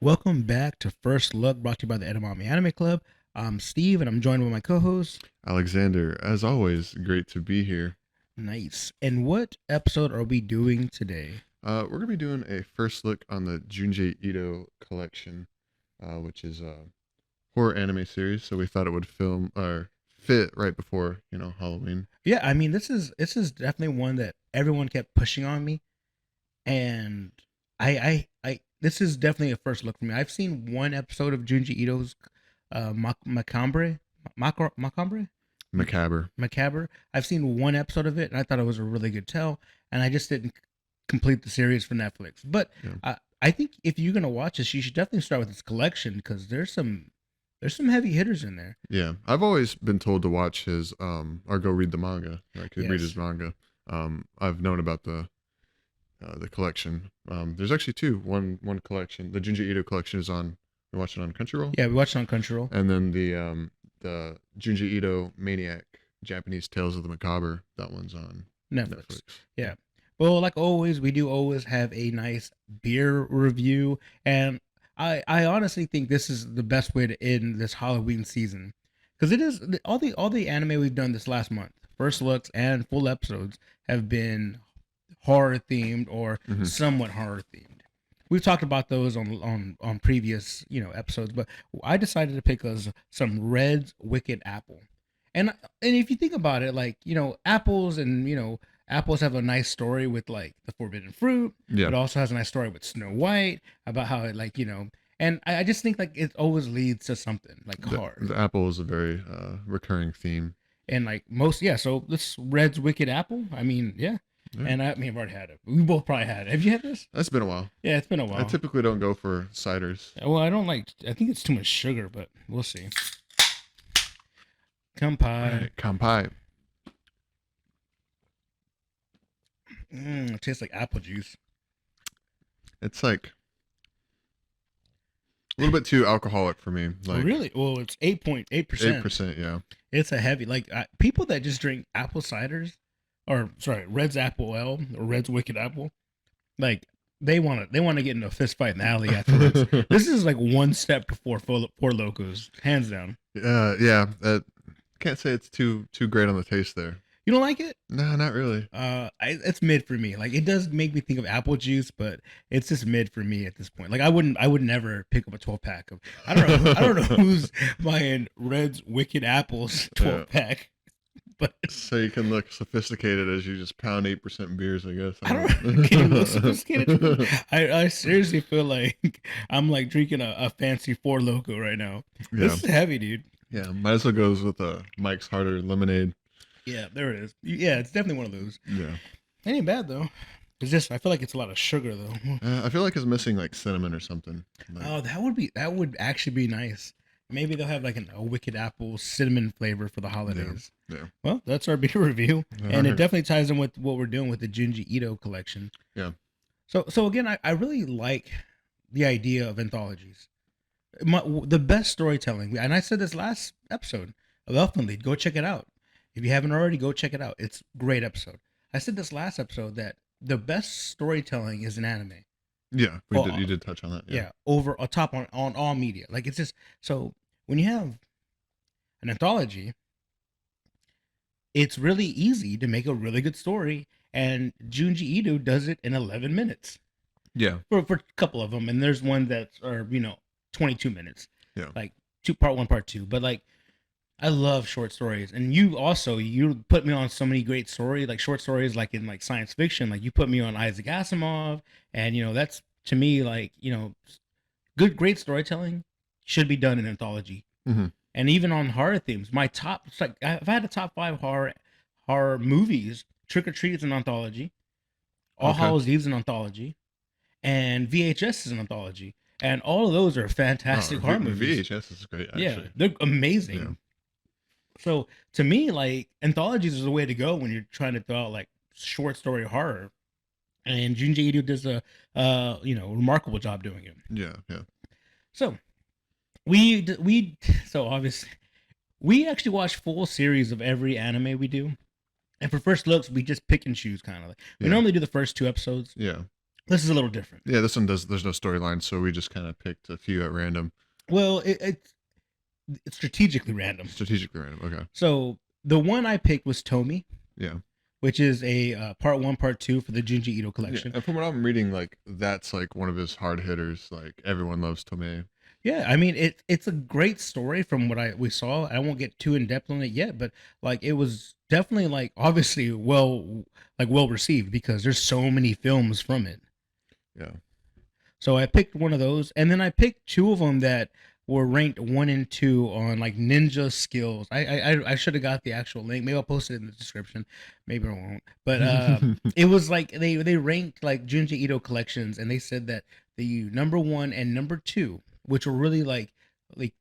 Welcome back to First Look, brought to you by the Edamame Anime Club. I'm Steve, and I'm joined by my co-host. Alexander, as always, great to be here. Nice. And what episode are we doing today? We're gonna be doing a first look on the Junji Ito collection, which is a horror anime series. So we thought it would film or fit right before Halloween. Yeah, I mean this is definitely one that everyone kept pushing on me, and I this is definitely a first look for me. I've seen one episode of Junji Ito's Macabre, Macabre, Macabre. Macabre. I've seen one episode of it, and I thought it was a really good tell, and I just didn't complete the series for Netflix. But Yeah. I think if you're gonna watch this, you should definitely start with this collection because there's some heavy hitters in there. Yeah, I've always been told to watch his or go read the manga. I could read his Yes. manga. I've known about the collection. There's actually two. One collection. The Junji Ito collection is on. We watched it on Crunchyroll. Yeah, we watched it on Crunchyroll. And then the Junji Ito Maniac Japanese Tales of the Macabre, that one's on Netflix. Netflix. Yeah. Well, like always, we do always have a nice beer review, and I honestly think this is the best way to end this Halloween season because it is all the anime we've done this last month, first looks and full episodes have been horror themed or Hmm. somewhat horror themed. We've talked about those on previous episodes, but I decided to pick us some Red's Wicked Apple. And if you think about it, like apples and apples have a nice story with like the forbidden fruit. Yeah, It also has a nice story with Snow White about how it like and I just think like it always leads to something like the, hard. the apple is a very recurring theme. And like most, yeah. So this Red's Wicked Apple. I mean, yeah. Yeah. And I mean, I've already had it. We both probably had it. Have you had this? That's been a while. Yeah, it's been a I while. typically don't go for ciders. Well, I don't like. I think it's too much sugar, but we'll see. All Kampai. right, kampai. It tastes like apple juice. It's like a little bit too alcoholic for me. Like Really? Well, it's 8.8%. 8%. Yeah, It's a heavy. Like people that just drink apple ciders, or sorry, Red's Apple Ale or Red's Wicked Apple, like they want to get into a fist fight in the alley afterwards. This is like one step before Four Locos, hands down. yeah. Can't say it's too great on the taste there. You don't like it? No, not really. It's mid for me. Like it does make me think of apple juice, but it's just mid for me at this point. Like I would never pick up a 12 pack of. I don't know who's buying Red's Wicked Apples 12 pack, but So you can look sophisticated as you just pound 8% beers, I guess. I don't. Can you look sophisticated? I seriously feel like I'm like drinking a fancy Four Loco right now. Yeah, This is heavy, dude. yeah. Might as well goes with a Mike's Harder lemonade. Yeah, there it is. Yeah, it's definitely one of those. Yeah, It ain't bad though. It's just I feel like it's a lot of sugar though. I feel like it's missing like cinnamon or something. Like, Oh, that would actually be nice. Maybe they'll have like a wicked apple cinnamon flavor for the holidays. yeah, Well, that's our beer review, and it Alright. definitely ties in with what we're doing with the Junji Ito collection. Yeah. So again, I really like the idea of anthologies. The best storytelling, and I said this last episode of Elfin Lead. Go check it out. If you haven't already, go check it out. It's a great episode. I said this last episode that the best storytelling is an anime. yeah. Oh, You did touch on that. Yeah, over a top on all media. Like it's just so when you have an anthology, it's really easy to make a really good story, and Junji Ito does it in 11 minutes yeah, for a couple of them, and there's one that's 22 minutes. Yeah. Like part one, part two. But like I love short stories, and you put me on so many great stories, like short stories, like in like science fiction. Like you put me on Isaac Asimov, and that's to me like great storytelling should be done in anthology. hmm And even on horror themes, my top it's like if I had a top five horror movies, Trick or Treat is an anthology, All Okay. Hallows Eve is an anthology, and VHS is an anthology, and all of those are fantastic horror movies. VHS is great. Actually. Yeah, they're amazing. Yeah. So to me, like anthologies is the way to go when you're trying to throw out like short story horror, and Junji Ito does a remarkable job doing it. Yeah, yeah. So we so obviously we actually watch full series of every anime we do, and for first looks we just pick and choose kind of like we Yeah. normally do the first two episodes. Yeah. This is a little different. Yeah, this one does. There's no storyline, so we just kind of picked a few at random, Well, it's strategically random. strategically random. Okay. So the one I picked was Tomie, Yeah. which is a part one, part two for the Junji Ito Yeah, collection. and from what I'm reading, like that's like one of his hard hitters. Like everyone loves Tomei. Yeah, I mean it's a great story from what we saw. I won't get too in depth on it yet, but like it was definitely like obviously well received because there's so many films from it. Yeah. So I picked one of those, and then I picked two of them that were ranked one and two on like ninja skills. I should have got the actual link. Maybe I'll post it in the description. Maybe I won't. But it was like they ranked like Junji Ito collections, and they said that the number one and number two, which were really like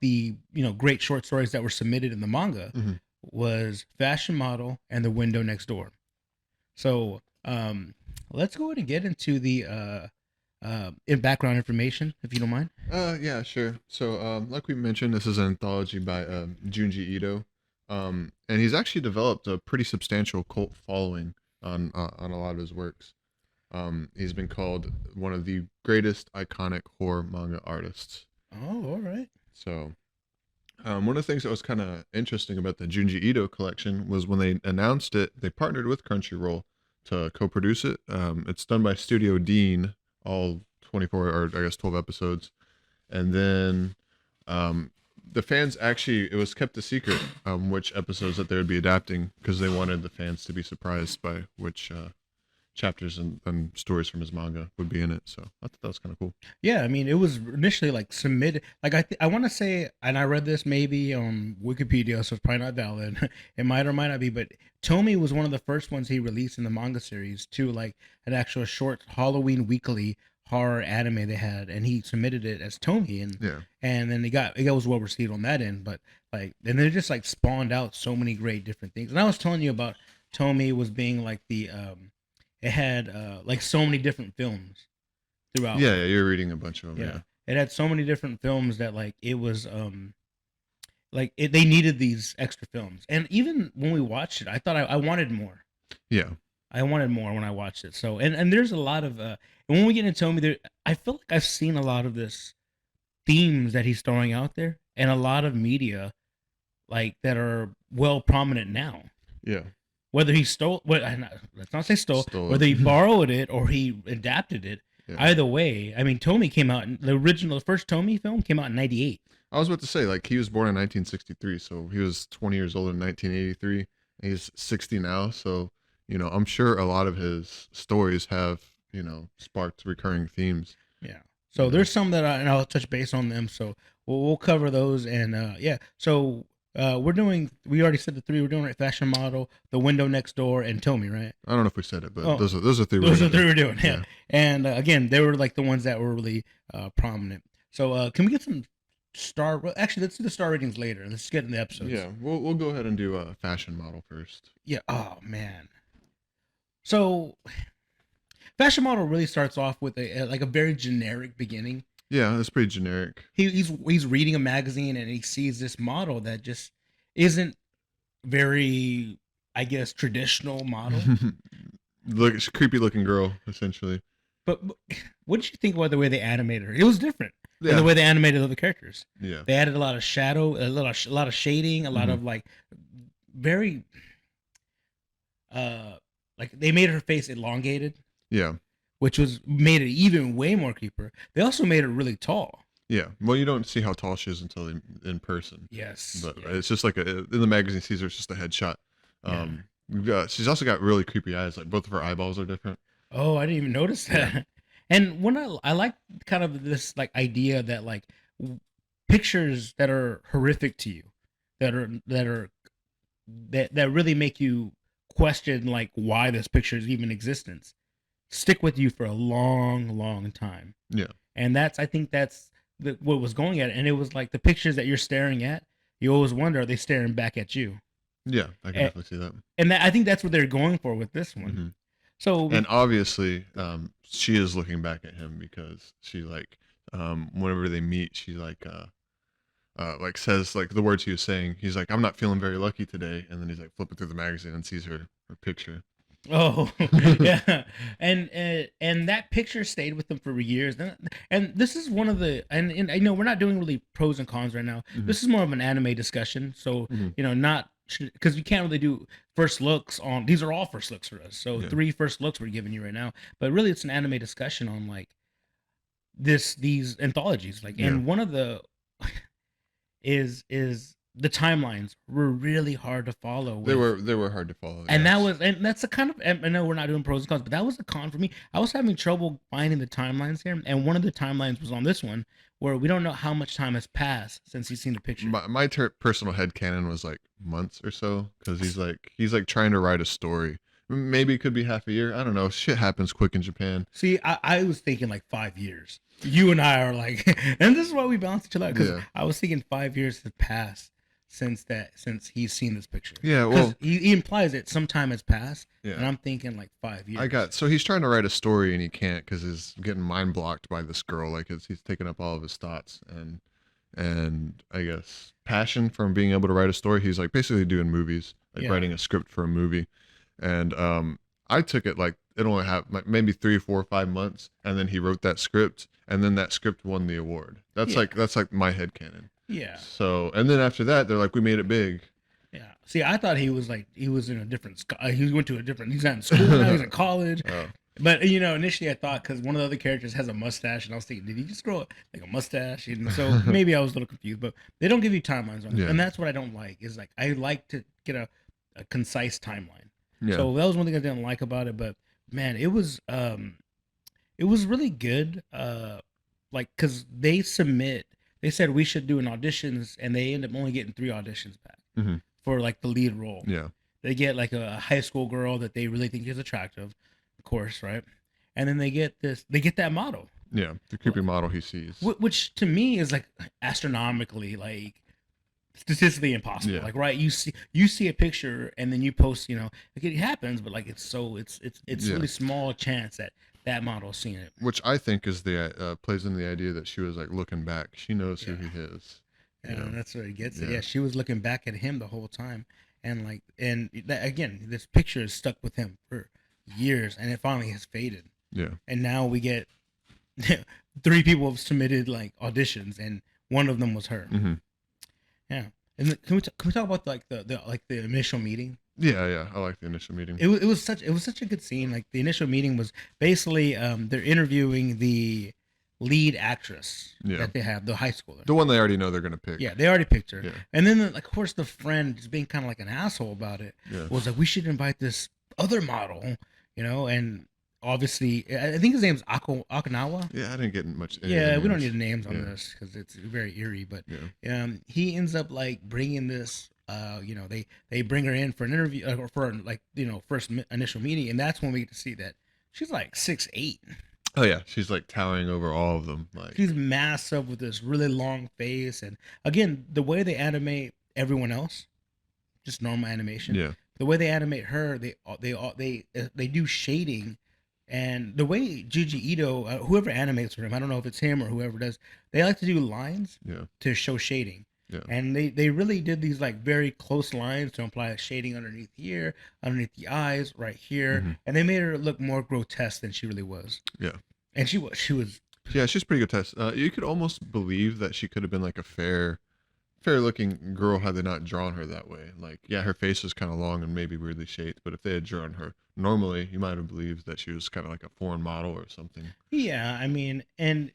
the great short stories that were submitted in the manga, hmm was Fashion Model and The Window Next Door. So let's go ahead and get into the in background information, if you don't mind. Yeah, sure. So, like we mentioned, this is an anthology by Junji Ito, and he's actually developed a pretty substantial cult following on a lot of his works. He's been called one of the greatest iconic horror manga artists. Oh, all right. So, one of the things that was kind of interesting about the Junji Ito collection was when they announced it, they partnered with Crunchyroll to co-produce it. It's done by Studio Dean, all 24 or I guess 12 episodes, and then the fans actually it was kept a secret which episodes that they would be adapting because they wanted the fans to be surprised by which chapters and stories from his manga would be in it. So I thought that was kind of cool. Yeah, I mean, it was initially like submitted. Like I want to say, and I read this maybe on Wikipedia, so it's probably not valid. It might or might not be, but Tomie was one of the first ones he released in the manga series to like an actual short Halloween weekly horror anime they had, and he submitted it as Tomie, Yeah. and then it was well received on that end. But like, and then it just like spawned out so many great different things. And I was telling you about Tomie was being like the it had like so many different films throughout. Yeah, you're reading a bunch of them. Yeah. Yeah. It had so many different films that like it was they needed these extra films. And even when we watched it, I thought I wanted more. Yeah. I wanted more when I watched it. So and there's a lot of and when we get into Tomie, there I feel like I've seen a lot of this themes that he's throwing out there and a lot of media like that are well prominent now. Yeah. Whether he stole, let's not say stole, Stole whether it. he borrowed it or he adapted it. Yeah. Either way, I mean, Tomie came out. The first Tomie film came out in '98. I was about to say, like, he was born in 1963, so he was 20 years old in 1983. He's 60 now, so I'm sure a lot of his stories have sparked recurring themes. Yeah. So there's some that and I'll touch base on them. So we'll cover those and yeah. So we already said the three we're doing right. Fashion Model, The Window Next Door, and Tomie, right? I don't know if we said it, but Oh, those are three. those are the three we're doing. Yeah. And again, they were like the ones that were really prominent. So can we get some actually, let's do the star ratings later. Let's get in the episodes. Yeah, we'll go ahead and do a fashion model first. Yeah. Oh man. So Fashion Model really starts off with a very generic beginning. Yeah, that's pretty generic. He's reading a magazine and he sees this model that just isn't very, I guess, traditional model. Look, it's a creepy looking girl, essentially. But what did you think about the way they animated her? It was different than Yeah, the way they animated other characters. yeah, They added a lot of shadow, a lot of shading, a lot of like very like they made her face elongated, yeah, which was made it even way more creeper. They also made her really tall. yeah. Well, you don't see how tall she is until in person, Yes. but Yeah. it's just like in the magazine, Caesar, it's just a headshot. She's also got really creepy eyes. Like both of her eyeballs are different. Oh, I didn't even notice that. Yeah. And when I like kind of this like idea that like pictures that are horrific to you, that really make you question like why this picture is even existence, stick with you for a long, long time. Yeah, And I think that's what was going at it. And it was like the pictures that you're staring at, you always wonder, are they staring back at you? yeah, I can definitely see that. And I think that's what they're going for with this one. Mhm. So And obviously, she is looking back at him because she like, whenever they meet, she like says like the words he was saying. He's like, "I'm not feeling very lucky today," and then he's like flipping through the magazine and sees her picture. Oh, yeah, and that picture stayed with them for years. And this is one of the and I know we're not doing really pros and cons right now. Mhm, This is more of an anime discussion, so mhm, not because you can't really do first looks on. These are all first looks for us. So yeah. three first looks we're giving you right now, but really it's an anime discussion on like these anthologies. Like, Yeah. and one of the is the timelines were really hard to follow with. They were hard to follow, And that yes. was, and that's the kind of, and I know we're not doing pros and cons, but that was a con for me. I was having trouble finding the timelines here, and one of the timelines was on this one where we don't know how much time has passed since he's seen the picture. My personal headcanon was like months or so because he's like trying to write a story. Maybe it could be half a year. I don't know. Shit happens quick in Japan. See, I was thinking like 5 years. You and I are like, and this is why we balance each other out because Yeah. I was thinking 5 years have passed since he's seen this picture. Yeah, Because well, he implies that some time has passed, and yeah. I'm thinking like 5 years. I got so he's trying to write a story and he can't because he's getting mind blocked by this girl. Like he's taking up all of his thoughts and I guess passion from being able to write a story. He's like basically doing movies, like Yeah. writing a script for a movie. And I took it like it only had like maybe 3, 4, 5 months, and then he wrote that script, and then that script won the award. Yeah. That's like my headcanon. Yeah. So and then after that, they're like, we made it big. Yeah. See, I thought he was in a different. He went to a different. He's not in school now. He's in college. Oh, But initially I thought because one of the other characters has a mustache, and I was thinking, did he just grow like a mustache? And so maybe I was a little confused. But they don't give you timelines on it, yeah, and that's what I don't like. Is like I like to get a concise timeline. yeah. So that was one thing I didn't like about it. But man, it was really good. Like because they submit. They said we should do an auditions, and they end up only getting 3 auditions back Hmm. for like the lead role. Yeah. They get like a high school girl that they really think is attractive, of course, right? And then they get that model, Yeah, the creepy model he sees. which to me is like astronomically, like statistically impossible. Yeah. Like, right? You see a picture and then you post, like it happens, but like it's Yeah. really small chance that that model's seen it. Which I think is the plays into the idea that she was like looking back. She knows who Yeah. he is. You And know. that's where it gets it. Yeah. Yeah, she was looking back at him the whole time, and like, and that, again, this picture is stuck with him for years, and it finally has faded. Yeah. And now we get 3 people have submitted like auditions, and one of them was her. Hmm. Yeah. And can we talk about like the initial meeting? Yeah. Yeah. I like the initial meeting. It was such a good scene. Like the initial meeting was basically they're interviewing the lead actress Yeah. that they have, the high schooler. The one they already know they're gonna pick. Yeah, they already picked her. Yeah. And then, like, of course, the friend is being kind of like an asshole about it. Yeah. Was like, we should invite this other model, and obviously, I think his name's Okinawa. Yeah. I didn't get much. any Yeah, we don't names. need names on Yeah. this because it's very eerie. But Yeah. he ends up like bringing this. They bring her in for an interview or for like first initial meeting, and that's when we get to see that she's like 6'8". Oh yeah. She's like towering over all of them. Like. She's massive with this really long face, and again, the way they animate everyone else, just normal animation. Yeah. The way they animate her, they do shading, and the way Junji Ito, whoever animates for him, I don't know if it's him or whoever does, they like to do lines Yeah. to show shading. Yeah. And they really did these like very close lines to imply shading underneath here, underneath the eyes, right here, Mhm. and they made her look more grotesque than she really was. Yeah. And she was Yeah. She's pretty good test. You could almost believe that she could have been like a fair looking girl had they not drawn her that way. Like, yeah, her face was kind of long and maybe weirdly shaped, but if they had drawn her normally, you might have believed that she was kind of like a foreign model or something. Yeah, I mean, and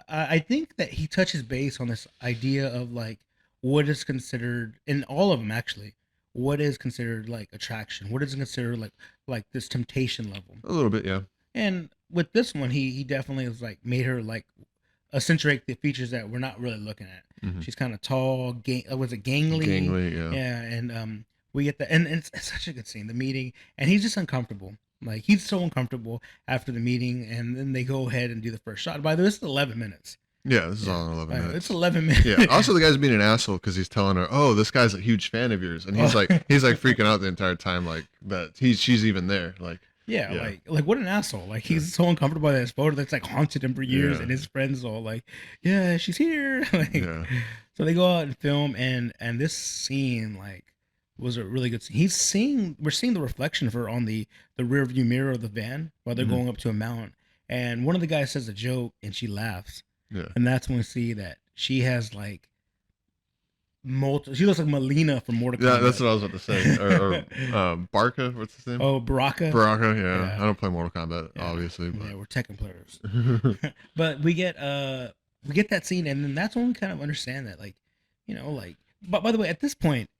I think that he touches base on this idea of like what is considered in all of them actually. What is considered like attraction? What is considered like this temptation level? A little bit, yeah. And with this one, he definitely was like made her like accentuate the features that we're not really looking at. Hmm. She's kind of tall. Was it gangly? Gangly, yeah. Yeah, and we get that, and it's such a good scene. The meeting, and he's just uncomfortable. Like he's so uncomfortable after the meeting, and then they go ahead and do the first shot. By the way, this is 11 minutes. Yeah, this is all in I 11 know, minutes. it's 11 minutes. Yeah. Also, the guy's being an asshole because he's telling her, "Oh, this guy's a huge fan of yours," and he's Oh. like freaking out the entire time, like that she's even there. Like, Yeah, Yeah. like what an asshole. Like he's so uncomfortable by this photo that's like haunted him for years, Yeah. and his friends all like, "Yeah, she's here." Like, yeah, so they go out and film, and this scene, like, was a really good scene. We're seeing the reflection of her on the rear view mirror of the van while they're Mhm. going up to a mountain. And one of the guys says a joke and she laughs. Yeah. And that's when we see that she has like she looks like Melina from Mortal Yeah, that's Kombat. what I was about to say. Or Barca, what's his name? Oh, Baraka. Baraka, yeah. Yeah. I don't play Mortal Kombat, Yeah. obviously, Yeah, but we're Tekken players. But we get that scene and then that's when we kind of understand that like, like but by the way, at this point,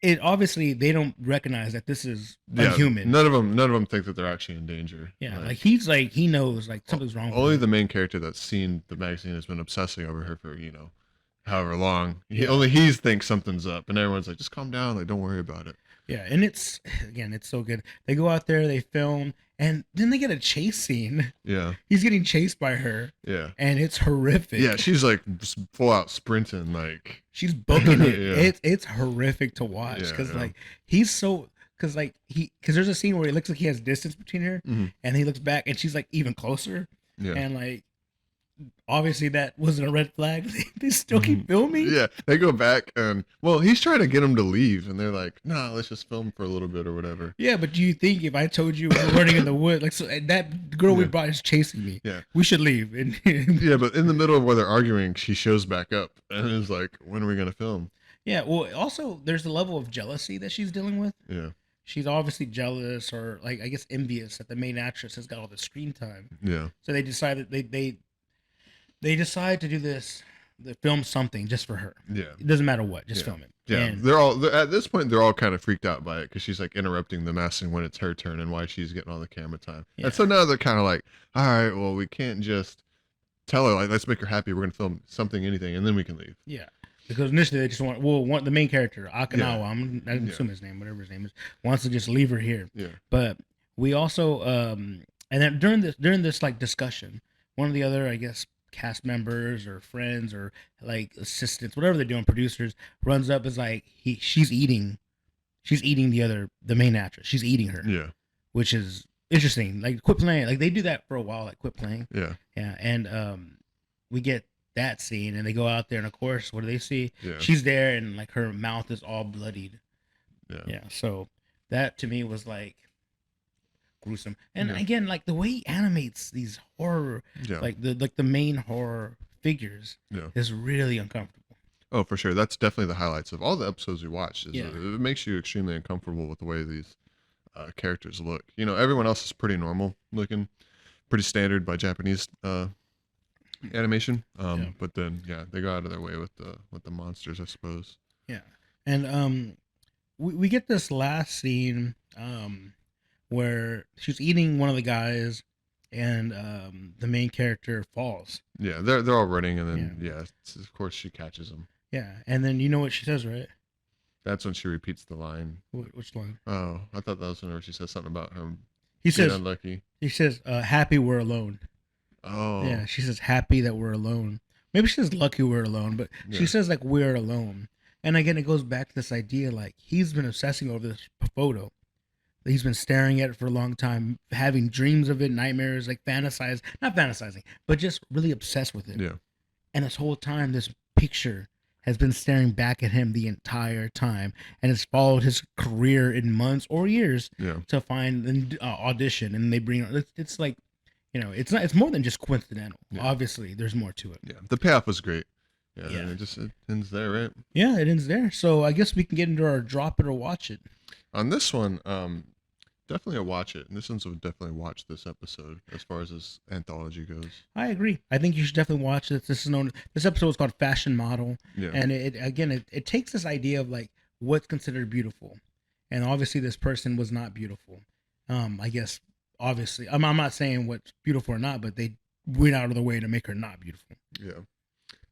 it obviously they don't recognize that this is yeah, unhuman. none of them think that they're actually in danger. Yeah, like he's like he knows like something's wrong with only her. the main character that's seen the magazine has been obsessing over her for however long. Yeah. Only he thinks something's up, and everyone's like, just calm down, like don't worry about it. Yeah, and it's again, it's so good. They go out there, they film, and then they get a chase scene. Yeah, He's getting chased by her, yeah, and it's horrific. yeah. She's like full out sprinting, like She's booking it. Yeah. It's horrific to watch Yeah, because yeah. like he's so because there's a scene where it looks like he has distance between her, Mhm. and he looks back and she's like even closer, yeah. and like obviously that wasn't a red flag. They still keep filming. Yeah, they go back and well, he's trying to get him to leave, and they're like, "Nah, let's just film for a little bit or whatever." Yeah, but do you think if I told you we're running in the wood, like so that girl we Yeah. brought is chasing me, Yeah, we should leave? And yeah, but in the middle of where they're arguing, she shows back up and is like, "When are we gonna film?" yeah, well, also there's the level of jealousy that she's dealing with. Yeah, She's obviously jealous or like I guess envious that the main actress has got all the screen time. yeah, So they decided they decide to do this, they film something just for her. yeah. It doesn't matter what, just Yeah. film it. Yeah, And they're at this point they're all kind of freaked out by it because she's like interrupting them, asking when it's her turn and why she's getting all the camera time. Yeah. And so now they're kind of like, all right, well we can't just tell her like let's make her happy. We're gonna film something, anything, and then we can leave. yeah, because initially they just want the main character Akinawa. Yeah. I'm Yeah. assuming his name, whatever his name is, wants to just leave her here. Yeah, But we also and then during this like discussion, one of the other I guess cast members or friends or like assistants, whatever they're doing, producers runs up is like she's eating the main actress. She's eating her, yeah, which is interesting. Like quit playing. Like they do that for a while. Like quit playing. yeah, Yeah, and we get that scene, and they go out there, and of course, what do they see? yeah, She's there, and like her mouth is all bloodied. yeah, Yeah, so that to me was like gruesome. And Yeah. again, like the way he animates these horror, yeah. like the main horror figures, Yeah. is really uncomfortable. Oh, for sure. That's definitely the highlights of all the episodes we watched. Is Yeah. It makes you extremely uncomfortable with the way these characters look. Everyone else is pretty normal looking, pretty standard by Japanese animation. Yeah. But then, yeah, they go out of their way with the monsters, I suppose. Yeah, and we get this last scene where she's eating one of the guys, and the main character falls. Yeah, they're all running, and then of course she catches them. Yeah, and then you know what she says, right? That's when she repeats the line. Which line? Oh, I thought that was whenever she says something about him He being says unlucky. happy we're alone. Oh, Yeah, she says happy that we're alone. Maybe she says lucky we're alone, but Yeah. she says like we're alone. And again, it goes back to this idea like he's been obsessing over this photo. He's been staring at it for a long time, having dreams of it, nightmares, like not fantasizing, but just really obsessed with it. yeah, And this whole time, this picture has been staring back at him the entire time, and has followed his career in months or years yeah, to find an audition, and they bring. It's like, it's not. It's more than just coincidental. Yeah. Obviously, there's more to it. yeah. The payoff was great. Yeah, Yeah. and it ends there, right? Yeah, it ends there. So I guess we can get into our drop it or watch it. On this one, definitely a watch it. And this one's would definitely watch this episode as far as this anthology goes. I agree. I think you should definitely watch it. This episode is called Fashion Model, Yeah, and it takes this idea of like what's considered beautiful, and obviously this person was not beautiful. I guess obviously I'm not saying what's beautiful or not, but they went out of the way to make her not beautiful. yeah.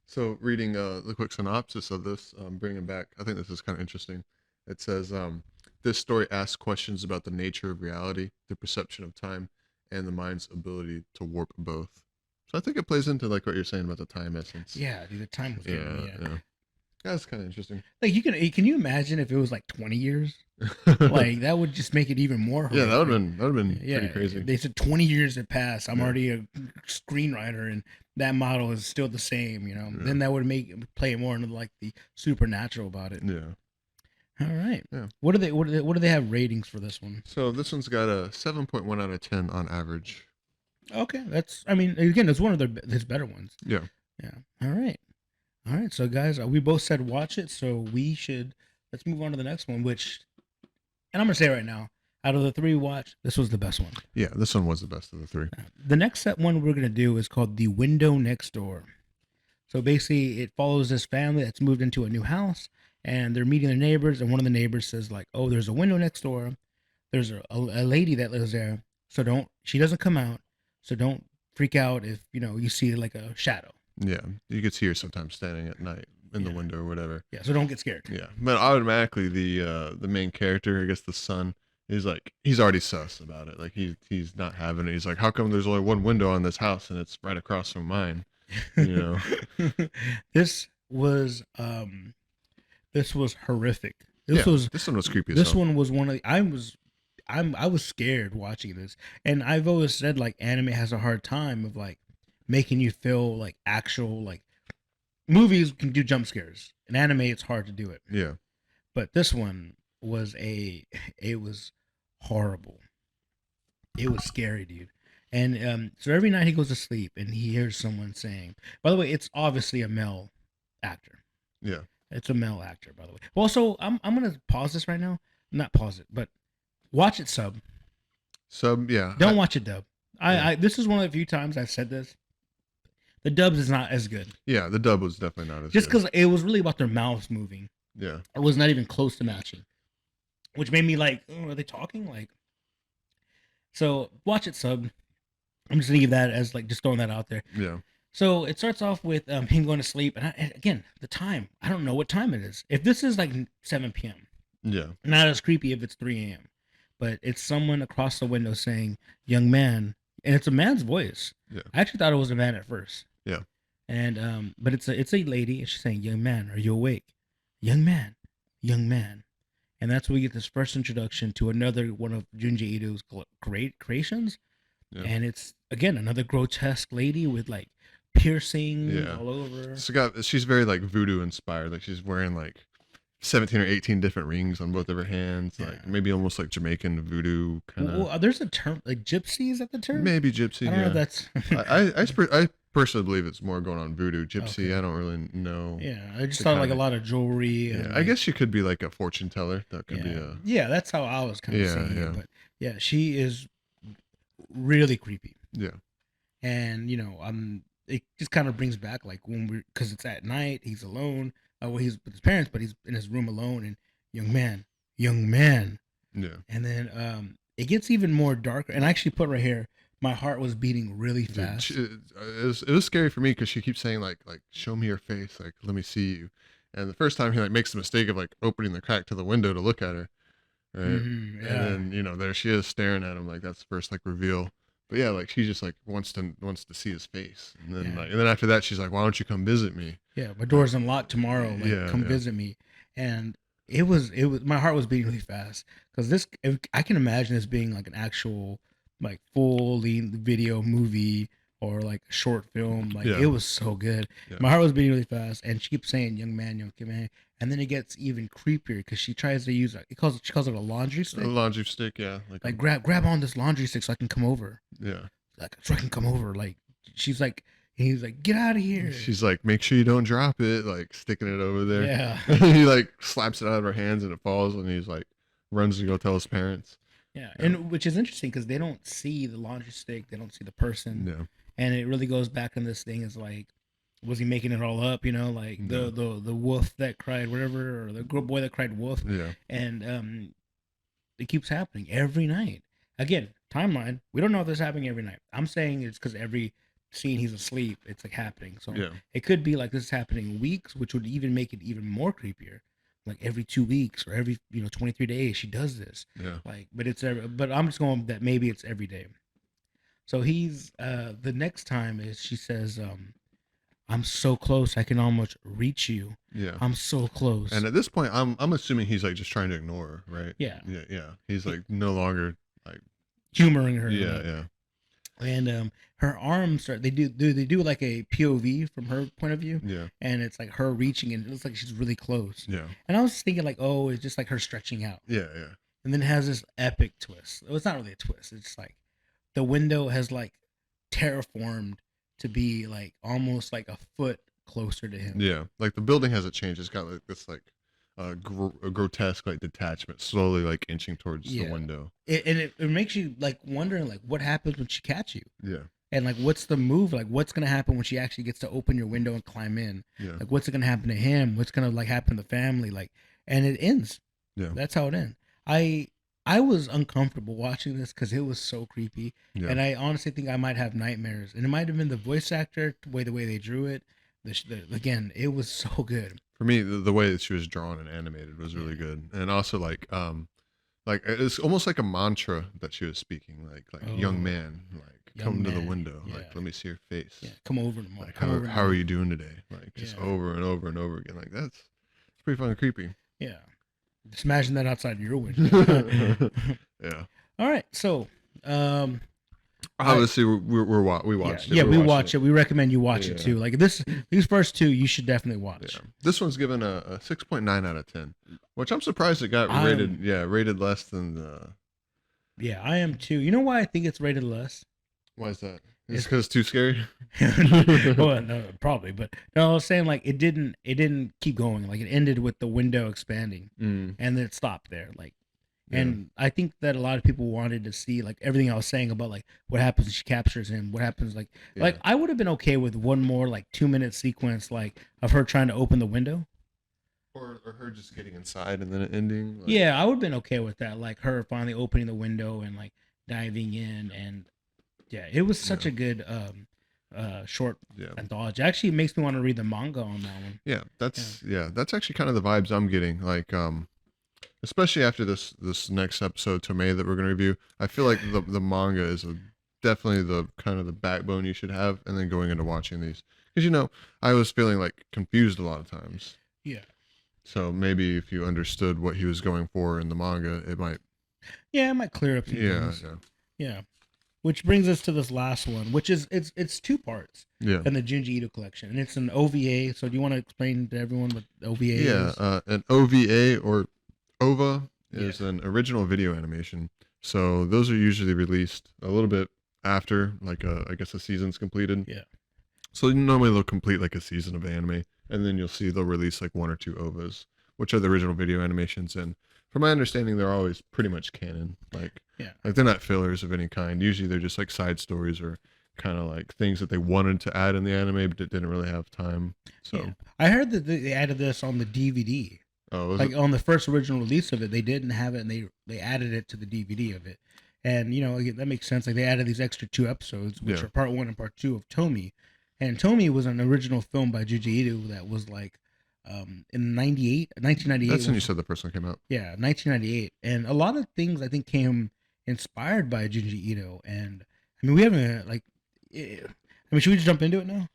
So reading the quick synopsis of this, bringing back, I think this is kind of interesting. It says, this story asks questions about the nature of reality, the perception of time, and the mind's ability to warp both. So I think it plays into like what you're saying about the time essence. Yeah, dude, the time was yeah, good. Yeah. yeah. That's kind of interesting. Like can you imagine if it was like 20 years? Like that would just make it even more. Yeah, that would horrific. have been Yeah, pretty crazy. they said 20 years have passed. I'm Yeah. already a screenwriter, and that model is still the same. Yeah. Then that would play more into like the supernatural about it. Yeah. All right. Yeah. What do they have ratings for this one? So this one's got a 7.1 out of 10 on average. Okay, that's. I mean, again, it's one of his better ones. Yeah. Yeah. All right. All right. So, guys, we both said watch it, so we should. Let's move on to the next one. Which, and I'm gonna say right now, out of the three we watched, this was the best one. Yeah, this one was the best of the three. The next set one we're gonna do is called The Window Next Door. So basically, it follows this family that's moved into a new house, and they're meeting their neighbors. And one of the neighbors says, like, "Oh, there's a window next door. There's a lady that lives there. So don't. She doesn't come out. So don't freak out if you see like a shadow. Yeah, you could see her sometimes standing at night in the Yeah. window or whatever. Yeah. So don't get scared. Yeah, but automatically the main character, I guess the son, is like he's already sus about it. Like he's not having it. He's like, how come there's only one window on this house and it's right across from mine? You know. This was horrific. This one was creepy. This one was one of the, I was scared watching this, and I've always said like anime has a hard time of like making you feel like actual like movies can do jump scares. In anime, it's hard to do it. Yeah. But this one was it was horrible. It was scary, dude. And so every night he goes to sleep and he hears someone saying, by the way, it's obviously a male actor. Yeah. It's a male actor, by the way. Well, so I'm gonna pause this right now. Not pause it, but watch it sub. Yeah. Don't watch it dub. I this is one of the few times I've said this. The dubs is not as good. Yeah, the dub was definitely not as Just good. because it was really about their mouths moving. Yeah. It was not even close to matching. Which made me like, oh, are they talking? Like, so watch it sub. I'm just gonna give that as like just throwing that out there. Yeah. So it starts off with him going to sleep, and again, the time. I don't know what time it is. If this is like 7 p.m., Yeah. not as creepy if it's 3 a.m., but it's someone across the window saying, "Young man," and it's a man's voice. Yeah. I actually thought it was a man at first. Yeah. And but it's a lady, and she's saying, "Young man, are you awake? Young man, young man." And that's where we get this first introduction to another one of Junji Ito's great creations. Yeah. And it's again another grotesque lady with like piercing all over. She's very like voodoo inspired. Like she's wearing like 17 or 18 different rings on both of her hands. Yeah. Like maybe almost like Jamaican voodoo kind of. Well, there's a term like gypsy. Is that the term? Maybe gypsy. I don't know if that's. I personally believe it's more going on voodoo. Gypsy, okay. I don't really know. Yeah, I just thought like a lot of jewelry. Yeah, and, I guess she could be like a fortune teller. That could be a. Yeah, that's how I was kind of saying it. But yeah, she is really creepy. Yeah. And it just kind of brings back like when because it's at night, he's alone. Well, he's with his parents, but he's in his room alone. And young man. Yeah. And then it gets even more darker. And I actually put right here, my heart was beating really fast. Dude, it was scary for me because she keeps saying like show me your face, like let me see you. And the first time he like makes the mistake of like opening the crack to the window to look at her, right? Mm-hmm, yeah. And then there she is staring at him, like that's the first like reveal. But yeah, like she just like wants to see his face, and then and then after that she's like, why don't you come visit me? Yeah, my door's unlocked tomorrow. Like, come visit me. And it was my heart was beating really fast because I can imagine this being like an actual like full length video movie or like a short film. Like it was so good. Yeah. My heart was beating really fast, and she keeps saying young man, and then it gets even creepier because she tries to use she calls it a laundry stick. A laundry stick, yeah. Like grab on this laundry stick so I can come over. Yeah. Like so I can come over. Like she's like, he's like, get out of here. She's like, make sure you don't drop it. Like sticking it over there. Yeah. He like slaps it out of her hands and it falls, and he's like runs to go tell his parents. Yeah, and which is interesting because they don't see the laundry stick, they don't see the person. Yeah. And it really goes back in this thing is like, was he making it all up? Like the wolf that cried whatever, or the girl boy that cried wolf. Yeah. And it keeps happening every night. Again, timeline. We don't know if this is happening every night. I'm saying it's because every scene he's asleep, it's like happening. So it could be like this is happening weeks, which would even make it even more creepier. Like every 2 weeks or every 23 days she does this. Yeah. Like, but I'm just going that maybe it's every day. So he's the next time is she says, I'm so close I can almost reach you. Yeah. I'm so close. And at this point I'm assuming he's like just trying to ignore her, right? Yeah. Yeah. He's like no longer like humoring her. Yeah, yeah. and her arms are they do like a POV from her point of view, Yeah. and it's like her reaching and it looks like she's really close. Yeah. And I was thinking like, oh, it's just like her stretching out, Yeah. Yeah. and then it has this epic twist. Well, it's not really a twist. It's like the window has like terraformed to be like almost like a foot closer to him. Yeah. Like the building hasn't changed. It's got like this like a grotesque like detachment, slowly like inching towards the Yeah. window. It makes you like wondering like what happens when she catch you, Yeah. and like what's the move, like what's gonna happen when she actually gets to open your window and climb in, Yeah. like what's gonna happen to him, what's gonna like happen to the family, like, and it ends. Yeah. That's how it ends. I was uncomfortable watching this because it was so creepy, Yeah. and I honestly think I might have nightmares, and it might have been the voice actor, the way they drew it. Again, it was so good. For me, the way that she was drawn and animated was really Yeah. good, and also like it's almost like a mantra that she was speaking, like young Oh, man, like young come to the man. window, Yeah. like let me see your face, Yeah, come over tomorrow. like Come over how are tomorrow. you doing today, like just Yeah. over and over and over again, like that's it's pretty fucking creepy. Yeah. Just imagine that outside your window. Yeah. All right. So, Obviously, we watched it. yeah, We're we watching watch it. We recommend you watch it Yeah. too. Like these first two, you should definitely watch. Yeah. This one's given a 6.9 out of 10, which I'm surprised it got rated. Yeah, rated less than the. Yeah, I am too. You know why I think it's rated less? Why is that? It's- Is because too scary? Well, no, probably, but no, I was saying like it didn't keep going. Like it ended with the window expanding, Mm, and then it stopped there. Like, yeah. and I think that a lot of people wanted to see like everything I was saying about like what happens when she captures him. What happens like Yeah. like I would have been okay with one more like 2 minute sequence like of her trying to open the window. Or her just getting inside and then it ending. Like, Yeah, I would have been okay with that. Like her finally opening the window and like diving in, and yeah, it was such Yeah. a good short Yeah. anthology. Actually, it makes me want to read the manga on that one. Yeah, that's actually kind of the vibes I'm getting. Like, especially after this next episode, Tomei, that we're gonna review. I feel like the manga is definitely the kind of the backbone you should have, and then going into watching these, because I was feeling like confused a lot of times. Yeah. So maybe if you understood what he was going for in the manga, it might. Yeah, it might clear up some Yeah, things. yeah, Yeah. Which brings us to this last one, which is it's two parts yeah. in the Junji Ito collection, and it's an OVA. So do you want to explain to everyone what OVA is? Yeah, an OVA or OVA is an original video animation. So those are usually released a little bit after, like I guess a season's completed. Yeah. So normally they'll complete like a season of anime, and then you'll see they'll release like one or two OVAs, which are the original video animations. And from my understanding, they're always pretty much canon. Yeah. Like they're not fillers of any kind. Usually they're just like side stories or kind of like things that they wanted to add in the anime but didn't really have time. So Yeah. I heard that they added this on the DVD. oh, was Like it? on the first original release of it, they didn't have it, and they added it to the DVD of it. And again, that makes sense. Like they added these extra two episodes, which Yeah. are part 1 and part 2 of Tomie. And Tomie was an original film by Junji Ito that was like in 1998. That's when you said the first one came out. Yeah, 1998. And a lot of things I think came inspired by Junji Ito. And I mean, we haven't like, I mean, should we just jump into it now?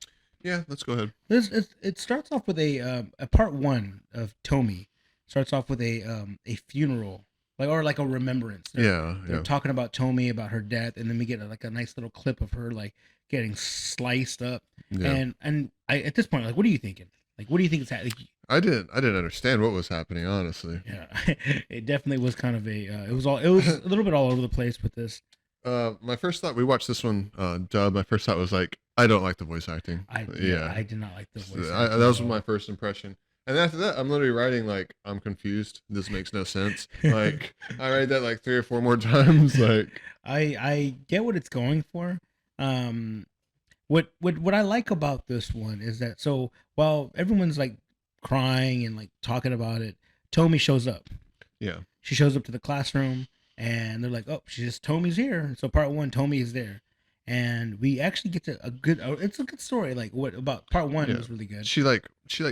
Yeah, let's go ahead. It starts off with a part 1 of Tomie. Starts off with a funeral, like a remembrance. They're talking about Tomie, about her death, and then we get like a nice little clip of her like getting sliced up. Yeah. And I at this point, like, what are you thinking? Like, what do you think is happening? I didn't understand what was happening, honestly. Yeah, it definitely was kind of a. It was a little bit all over the place with this. My first thought, we watched this one dub. My first thought was like, I don't like the voice acting. I did not like the voice. That was my first impression. And after that, I'm literally writing like, I'm confused. This makes no sense. Like, I read that like 3 or 4 more times. Like, I get what it's going for. What I like about this one is that so while everyone's like crying and like talking about it, Tomie shows up. yeah, She shows up to the classroom, and they're like, "Oh, Tomie's here." So part 1, Tomie is there, and we actually get to it's a good story. Like what about part 1 Yeah. was really good. she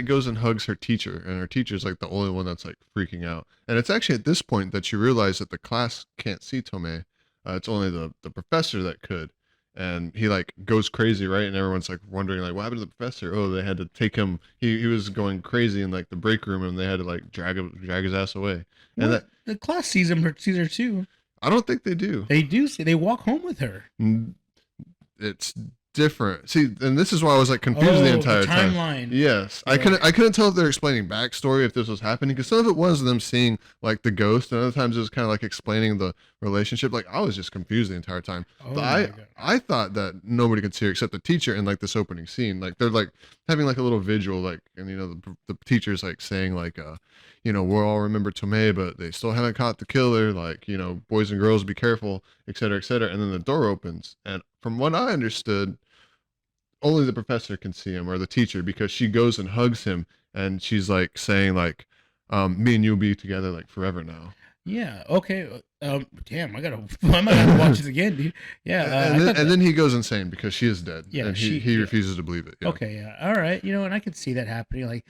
goes and hugs her teacher, and her teacher's like the only one that's like freaking out. And it's actually at this point that you realize that the class can't see Tomei. It's only the professor that could. And he like goes crazy, right? And everyone's like wondering like, what happened to the professor? Oh, they had to take him. He was going crazy in like the break room, and they had to like drag his ass away. And Well, the class sees her too. I don't think they do. They do see. They walk home with her. it's different. See, and this is why I was like confused the Oh, the entire time. timeline. Yes, Yeah. I couldn't tell if they're explaining backstory if this was happening because some of it was them seeing like the ghost, and other times it was kind of like explaining the relationship. Like I was just confused the entire time. Oh But my god. I thought that nobody could see her except the teacher in like this opening scene. Like they're like having like a little vigil, like, and you know the teacher's like saying like you know, we'll all remember Tomei, but they still haven't caught the killer. Like, you know, boys and girls, be careful, et cetera, et cetera. And then the door opens, and from what I understood, only the professor can see him or the teacher because she goes and hugs him and she's like saying like me and you'll be together like forever now. Yeah. Okay. Damn. I might have to watch this again, dude. Yeah. And then he goes insane because she is dead. Yeah, and she- he yeah. refuses to believe it. Yeah. Okay. Yeah. All right. You know, and I could see that happening. Like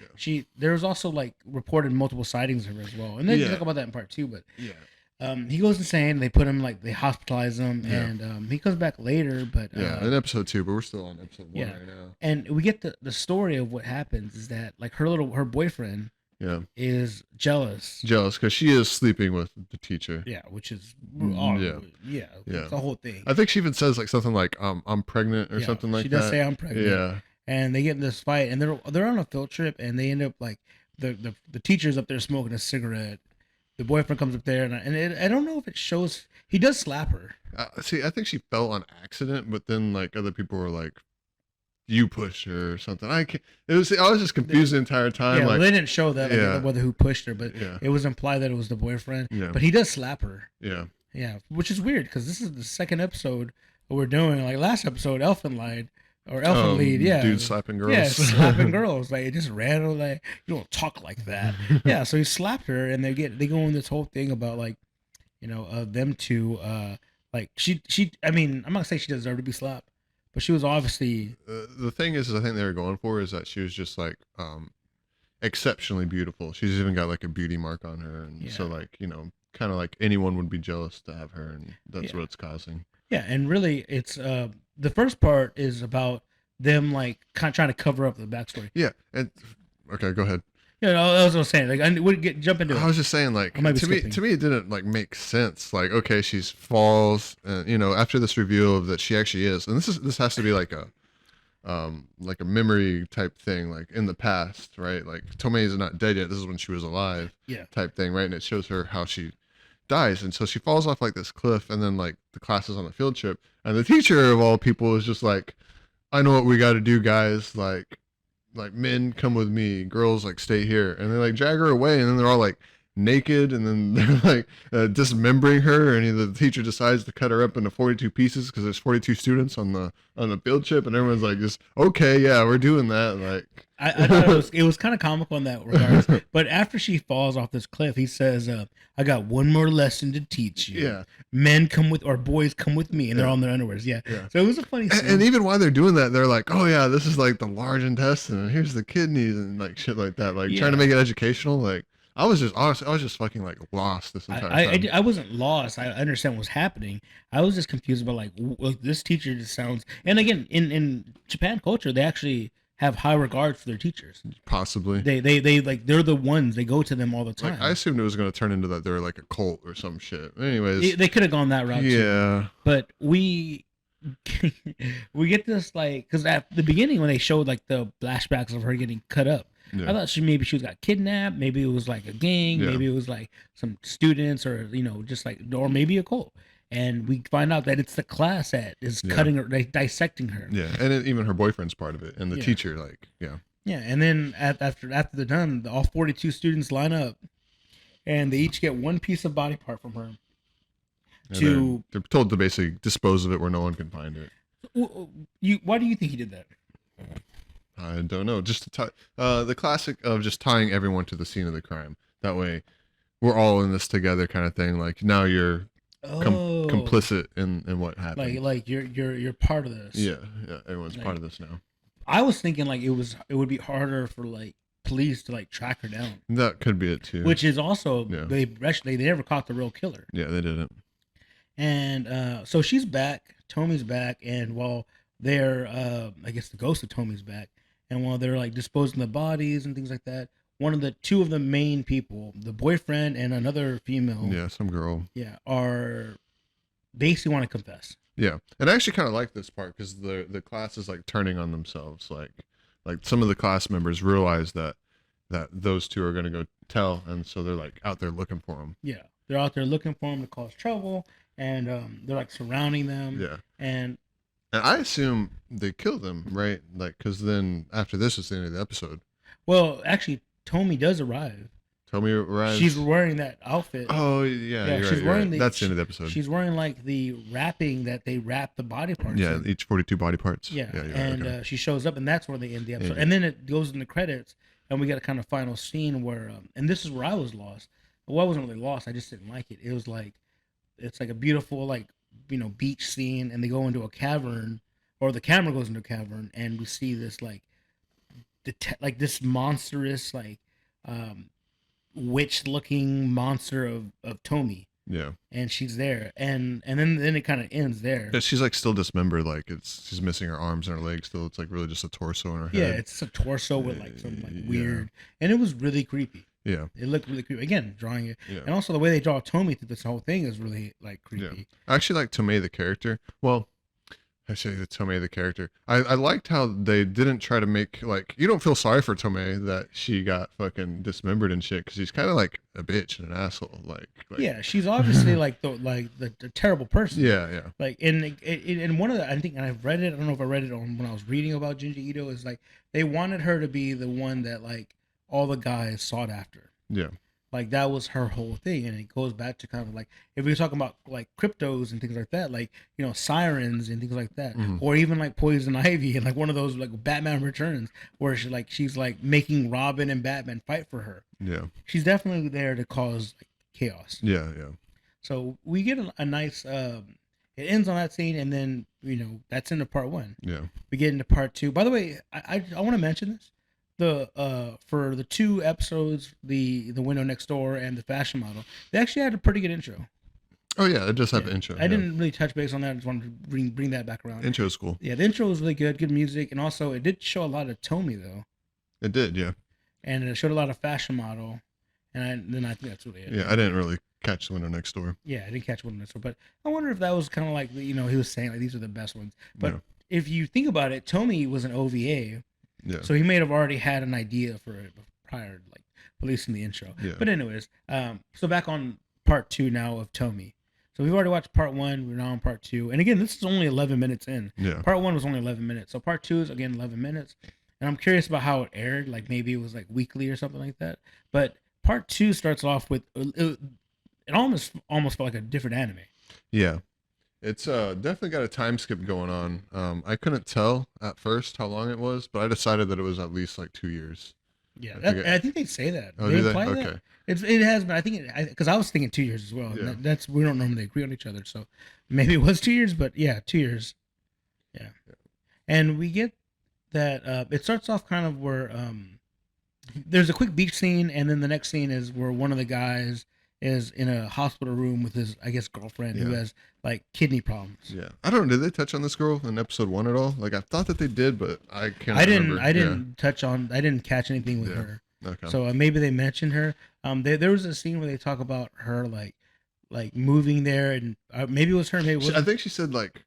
there was also like reported multiple sightings of her as well, and then Yeah. talk about that in part 2. But Yeah. he goes insane. They put him like they hospitalize him, Yeah. and he comes back later. But Yeah, in episode 2, but we're still on episode 1 yeah. right now. And we get the story of what happens is that like her boyfriend Yeah. is jealous. Jealous because she is sleeping with the teacher. Yeah, which is Yeah. yeah, Yeah. it's the whole thing. I think she even says like something like I'm pregnant or Yeah, something like she that. does say I'm pregnant. Yeah. And they get in this fight, and they're on a field trip, and they end up like the teacher's up there smoking a cigarette. The boyfriend comes up there, I don't know if it shows. He does slap her. See, I think she fell on accident, but then like other people were like, "You pushed her" or something. I was just confused the entire time. Yeah, like they didn't show that Yeah. whether who pushed her, but Yeah. it was implied that it was the boyfriend. Yeah. But he does slap her. Yeah. Yeah, which is weird because this is the second episode that we're doing. Like last episode, Elfin lied or Elfin lead. Yeah, Dude slapping girls. Yeah, slapping girls. Like it just random. Like you don't talk like that. Yeah, so he slapped her, and they go in this whole thing about like, you know, them two. Like she. I mean, I'm not gonna say she deserved to be slapped, but she was obviously. The thing is, I think they were going for is that she was just like exceptionally beautiful. She's even got like a beauty mark on her, and so Yeah. like, you know, kind of like anyone would be jealous to have her, and that's Yeah. what it's causing. Yeah, and really, it's the first part is about them like kind of trying to cover up the backstory. Yeah. And okay, go ahead. You know, I was saying like I would jump into I it. was just saying, like, I might be to skipping. me, it didn't like make sense. Like, okay, she's falls, and you know, after this reveal of that she actually is, and this has to be like a memory type thing, like in the past, right? Like Tomei is not dead yet. This is when she was alive, Yeah. type thing, right? And it shows her how she dies, and so she falls off like this cliff, and then like the class is on a field trip, and the teacher of all people is just like, I know what we got to do, guys. Like men come with me, girls like stay here, and they like drag her away, and then they're all like naked, and then they're like dismembering her, and the teacher decides to cut her up into 42 pieces because there's 42 students on the field trip, and everyone's like, just okay, yeah, we're doing that. Like I thought it was kind of comical in that regards. But after she falls off this cliff, he says, "I got one more lesson to teach you. Yeah. Men come with, or boys come with me," and they're on their underwears. Yeah. Yeah. So it was a funny scene. and even while they're doing that, they're like, oh yeah, this is like the large intestine, and here's the kidneys, and like shit like that, like trying to make it educational. Like I was just fucking like lost this entire time. I wasn't lost. I understand what's happening. I was just confused about like this teacher just sounds. And again, in Japan culture, they actually have high regard for their teachers. Possibly. They like they're the ones, they go to them all the time. Like, I assumed it was going to turn into that they're like a cult or some shit. Anyways, They could have gone that route too. yeah, But we get this like, because at the beginning when they showed like the flashbacks of her getting cut up, yeah, I thought she got kidnapped. Maybe it was like a gang. Yeah. Maybe it was like some students, or you know, just like, or maybe a cult. And we find out that it's the class that is Yeah. cutting her, like, dissecting her. yeah, and even her boyfriend's part of it, and the Yeah. teacher, like, yeah, Yeah, and then after they're done, all 42 students line up, and they each get one piece of body part from her. and they're told to basically dispose of it where no one can find it. Why do you think he did that? I don't know, just to tie the classic of just tying everyone to the scene of the crime. That way, we're all in this together, kind of thing. Like now you're complicit in what happened. Like you're part of this. Yeah, everyone's part of this now. I was thinking like it would be harder for like police to like track her down. That could be it too. Which is also Yeah. they never caught the real killer. Yeah, they didn't. And so she's back, Tomie's back, and while they're I guess the ghost of Tomie's back, and while they're like disposing the bodies and things like that, two of the main people, the boyfriend and another female, Yeah, some girl. are basically want to confess. Yeah, and I actually kind of like this part because the class is like turning on themselves. Like some of the class members realize that those two are gonna go tell, and so they're like out there looking for them. Yeah, they're out there looking for him to cause trouble, and they're like surrounding them. Yeah, And and I assume they kill them, right? Like, because then after this is the end of the episode. well, actually, Tomie does arrive. Tomie She's arrives. wearing that outfit. Oh yeah, Yeah, you're she's right. You're wearing right. the. That's the end of the episode. She's wearing like the wrapping that they wrap the body parts Yeah, in. each 42 body parts. Yeah, Yeah, you're and right. Okay. she shows up, and that's where they end the episode. Yeah. And then it goes in the credits, and we get a kind of final scene where, and this is where I was lost. Well, I wasn't really lost. I just didn't like it. It was like, it's like a beautiful, like, beach scene, and they go into a cavern, or the camera goes into a cavern, and we see this like, like this monstrous, like, um, witch-looking monster of Tomie, Yeah. and she's there, and then it kind of ends there. Yeah, she's like still dismembered. Like she's missing her arms and her legs. Still, it's like really just a torso in her Yeah, head. it's a torso with like some like Yeah. weird, and it was really creepy. Yeah. It looked really creepy. Again, drawing it, Yeah. and also the way they draw Tomie through this whole thing is really like Yeah. creepy. I actually like Tomei the character. Well, I say the Tomei the character. I liked how they didn't try to make like you don't feel sorry for Tomei that she got fucking dismembered and shit because she's kind of like a bitch and an asshole. Like Yeah, she's obviously like the terrible person. yeah, yeah, Like in one of the, I think, and I've read it. I don't know if I read it on when I was reading about Junji Ito. Is like they wanted her to be the one that like all the guys sought after. yeah, Like that was her whole thing, and it goes back to kind of like if we're talking about like cryptos and things like that, like sirens and things like that, Mhm. or even like Poison Ivy and like one of those like Batman Returns where she's like making Robin and Batman fight for her. yeah, She's definitely there to cause like, chaos. yeah, yeah. So we get a nice. It ends on that scene, and then that's into part one. Yeah. We get into part two. By the way, I want to mention this. The for the two episodes, the window next door and the fashion model, they actually had a pretty good intro. Oh yeah, it does have Yeah. an intro. I didn't really touch base on that. I just wanted to bring that back around. Intro is cool. Yeah, the intro was really good music, and also it did show a lot of Tomie though, It did, yeah. and it showed a lot of fashion model, and then I think that's really it. Yeah, I didn't really catch the window next door. Yeah, I didn't catch one next door, but I wonder if that was kind of like he was saying like these are the best ones. But Yeah. if you think about it, Tomie was an OVA. Yeah. So he may have already had an idea for it prior to like releasing the intro. Yeah. But anyways, so back on part two now of Tomie. So we've already watched part one. We're now on part two. And again, this is only 11 minutes in. Yeah. Part one was only 11 minutes. So part two is again 11 minutes. And I'm curious about how it aired. Like maybe it was like weekly or something like that. But part two starts off with it almost felt like a different anime. Yeah. It's definitely got a time skip going on. I couldn't tell at first how long it was, but I decided that it was at least like 2 years. Yeah, I I think they say that. Oh, do they? imply Okay. that. It has been. I think because I was thinking 2 years as well. Yeah. That's we don't normally agree on each other, so maybe it was 2 years, but yeah, 2 years. Yeah, and we get that it starts off kind of where there's a quick beach scene, and then the next scene is where one of the guys is in a hospital room with his, I guess, girlfriend who Yeah. has like kidney problems. Yeah. I don't know. Did they touch on this girl in episode 1 at all? Like I thought that they did, but I can't I didn't. remember. I didn't touch on. I didn't catch anything with Yeah. her. Okay. So maybe they mentioned her. There was a scene where they talk about her like moving there, and maybe it was her. Maybe it I wasn't. think she said like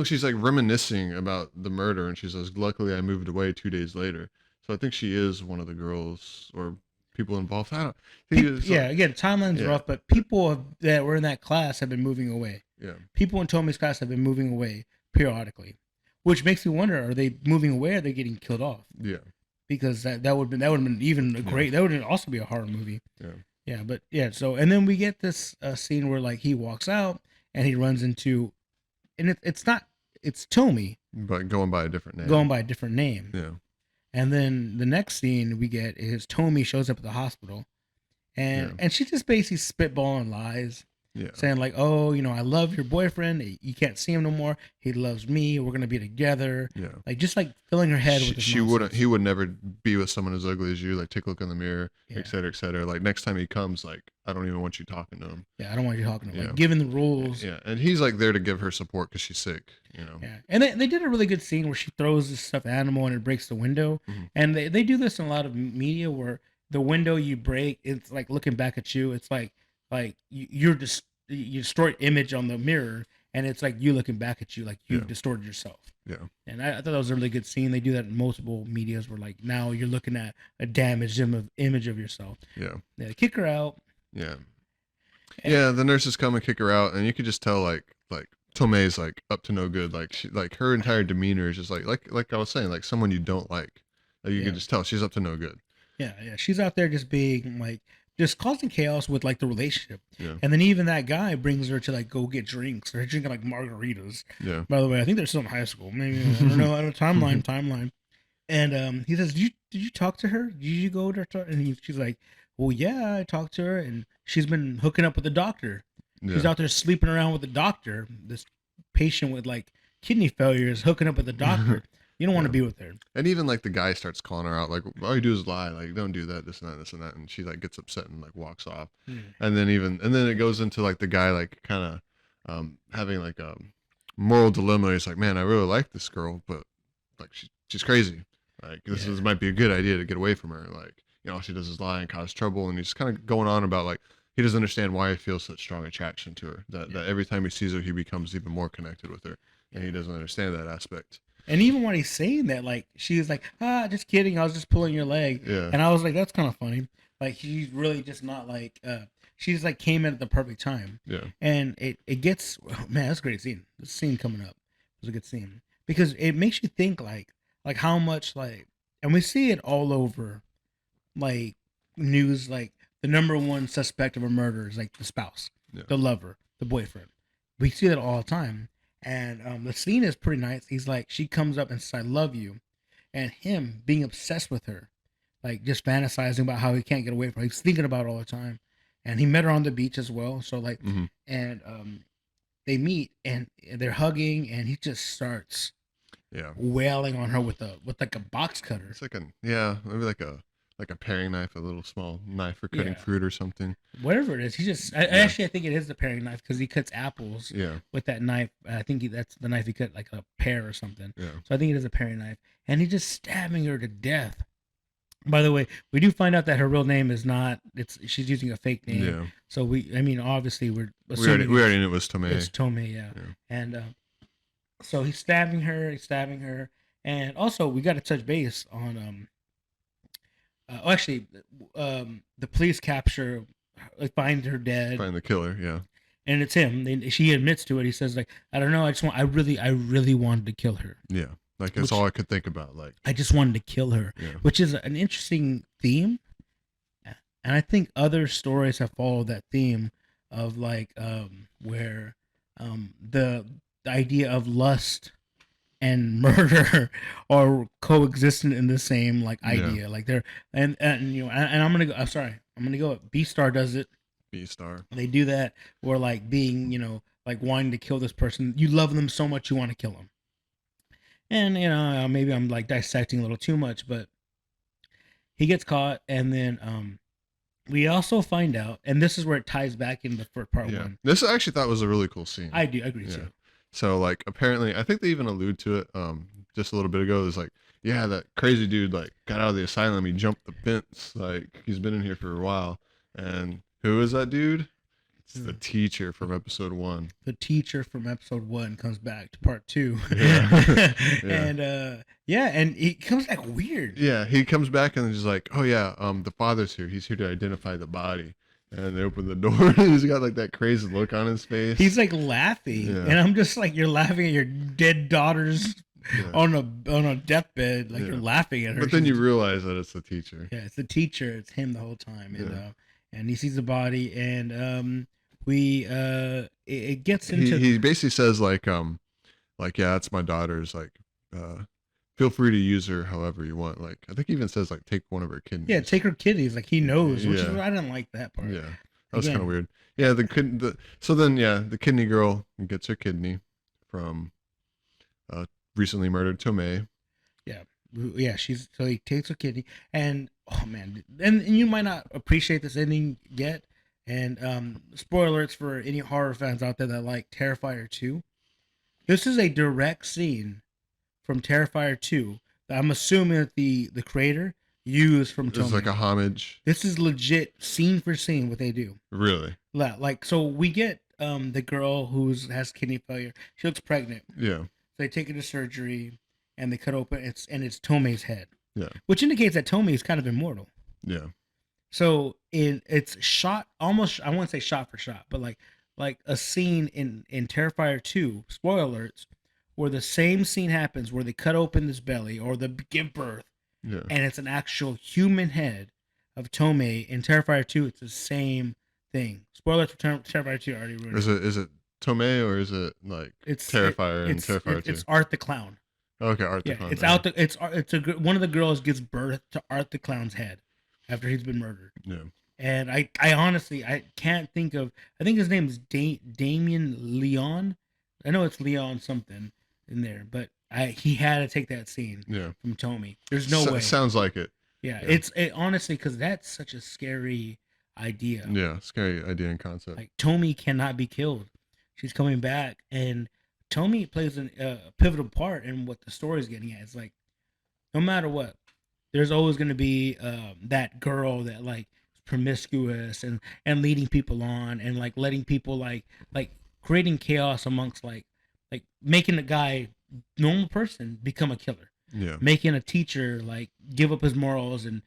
she's like reminiscing about the murder and she says luckily I moved away 2 days later. So I think she is one of the girls or people involved. I don't think it's Yeah, again, timeline's Yeah. rough, but people that were in that class have been moving away. yeah. People in Tomie's class have been moving away periodically, which makes me wonder: are they moving away? Or are they getting killed off? Yeah. Because that would have been even a great. That would also be a horror movie. Yeah. Yeah, but yeah. So and then we get this scene where like he walks out and he runs into, and it's Tomie But going by a different name. going by a different name. Yeah. And then the next scene we get is Tomie shows up at the hospital, and she's just basically spitballing lies, Yeah. saying like, "Oh, I love your boyfriend. You can't see him no more. He loves me. We're gonna be together." Yeah. Like just like filling her head with this She wouldn't. nonsense. He would never be with someone as ugly as you. Like take a look in the mirror, Yeah. et cetera, et cetera. Like next time he comes, like I don't even want you talking to him. Yeah, I don't want you talking to him. Yeah. Like giving the rules. Yeah, and he's like there to give her support because she's sick. Yeah, and they did a really good scene where she throws this stuffed animal and it breaks the window. Mhm. And they do this in a lot of media where the window you break, it's like looking back at you. It's like you destroy image on the mirror, and it's like you looking back at you, like you've Yeah. distorted yourself. Yeah. And I thought that was a really good scene. They do that in multiple medias where like now you're looking at a damaged image of yourself. Yeah. Yeah, kick her out. Yeah. And, Yeah. The nurses come and kick her out, and you could just tell like Tomei's like up to no good. Like she like her entire demeanor is just like I was saying, like someone you don't like. Like you Yeah. can just tell she's up to no good. yeah, she's out there just being like just causing chaos with like the relationship. Yeah. And then even that guy brings her to like go get drinks. They're drinking like margaritas. Yeah. By the way, I think they're still in high school. Maybe I don't know. I don't timeline. And he says, "Did you talk to her? Did you go to her?" And she's like, "Well, yeah, I talked to her, and she's been hooking up with the doctor. She's Yeah. out there sleeping around with the doctor. This patient with like kidney failure is hooking up with the doctor. You don't want to Yeah. be with her." And even like the guy starts calling her out, like all you do is lie, like don't do that, this and that, this and that, and she like gets upset and like walks off. And then it goes into like the guy like kind of having like a moral dilemma. He's like, man, I really like this girl, but like she's crazy. Like might be a good idea to get away from her. Like all she does is lie and cause trouble, and he's kind of going on about like he doesn't understand why he feels such strong attraction to her. That every time he sees her, he becomes even more connected with her, and he doesn't understand that aspect. And even when he's saying that, like she was like, just kidding, I was just pulling your leg. Yeah. And I was like, that's kind of funny. Like she's really just not like she's like came in at the perfect time. Yeah. And it gets man, that's a great scene. The scene coming up was a good scene because it makes you think like how much like, and we see it all over like news, like the number one suspect of a murder is like the spouse, the lover, the boyfriend. We see that all the time. And the scene is pretty nice. He's like, she comes up and says, "I love you," and him being obsessed with her, like just fantasizing about how he can't get away from her. He's thinking about it all the time. And he met her on the beach as well. So like, and they meet and they're hugging, and he just starts wailing on her with like a box cutter. It's like maybe like a paring knife, a little small knife for cutting fruit or something. Whatever it is, he just actually I think it is the paring knife because he cuts apples with that knife. I think that's the knife he cut like a pear or something. Yeah. So I think it is a paring knife, and he's just stabbing her to death. By the way, we do find out that her real name is not. She's using a fake name. Yeah. So obviously we already knew it was Tomei. It's Tomei, yeah. And so he's stabbing her, and also we got to touch base on the police capture, find her dead, Find the killer, yeah. And it's him. She admits to it. He says like, I don't know, I really wanted to kill her. Yeah. Like that's all I could think about. Like I just wanted to kill her, which is an interesting theme, and I think other stories have followed that theme of like where the idea of lust and murder are coexistent in the same like idea. Like they're and I'm gonna go. I'm sorry. I'm gonna go. Beastar does it. Beastar. They do that where like being like wanting to kill this person. You love them so much you want to kill them. And maybe I'm like dissecting a little too much, but he gets caught, and then we also find out, and this is where it ties back into part one. This I actually thought was a really cool scene. I agree too. So like apparently, I think they even allude to it just a little bit ago. It was like, yeah, that crazy dude like got out of the asylum. He jumped the fence. Like he's been in here for a while. And who is that dude? It's the teacher from episode 1. The teacher from episode 1 comes back to part 2. And he comes back weird. Yeah, he comes back and he's like, oh yeah, the father's here. He's here to identify the body. And they open the door and he's got like that crazy look on his face. He's like laughing. And I'm just like, you're laughing at your dead daughter's on a deathbed. Like you're laughing at her. But then you realize that it's the teacher. Yeah, it's the teacher. It's him the whole time. And he sees the body, and it gets into he basically says like yeah, that's my daughter's, like feel free to use her however you want. Like I think he even says like take one of her kidneys. Yeah, take her kidneys. Like he knows, which is I didn't like that part. Yeah, that was kind of weird. Yeah, the kidney girl gets her kidney from recently murdered Tomei. Yeah, so he takes her kidney, and oh man, and you might not appreciate this ending yet. And spoiler alerts for any horror fans out there that like Terrifier 2. This is a direct scene from Terrifier 2 that I'm assuming that the creator used from Tomie. It's like a homage. This is legit scene for scene what they do. Really? Like, so we get the girl has kidney failure. She looks pregnant. Yeah. So they take her to surgery, and they cut open it's Tomei's head, Yeah. which indicates that Tomei is kind of immortal. Yeah. So it's shot almost, I won't say shot for shot, but like a scene in Terrifier 2, spoiler alerts, where the same scene happens where they cut open this belly or they give birth, Yeah. and it's an actual human head of Tomei. In Terrifier 2, it's the same thing. Spoiler for Terrifier 2 already ruined it. Is it Tomei or is it like It's Terrifier and Terrifier 2? it's Art the Clown. Okay, Art the Yeah, Clown. it's out the it's a one of the girls gives birth to Art the Clown's head after he's been murdered. Yeah. And I honestly I can't think of, I think his name is Damien Leon. I know it's Leon something in there, but he had to take that scene Yeah. from Tomei. There's no way. Sounds like it. Yeah, Yeah. it honestly, because that's such a scary idea. Yeah, scary idea and concept. Like Tomei cannot be killed. She's coming back, and Tomei plays a pivotal part in what the story is getting at. It's like no matter what, there's always going to be that girl that like is promiscuous and leading people on and like letting people like creating chaos amongst like making a guy, normal person, become a killer, Yeah. making a teacher like give up his morals, and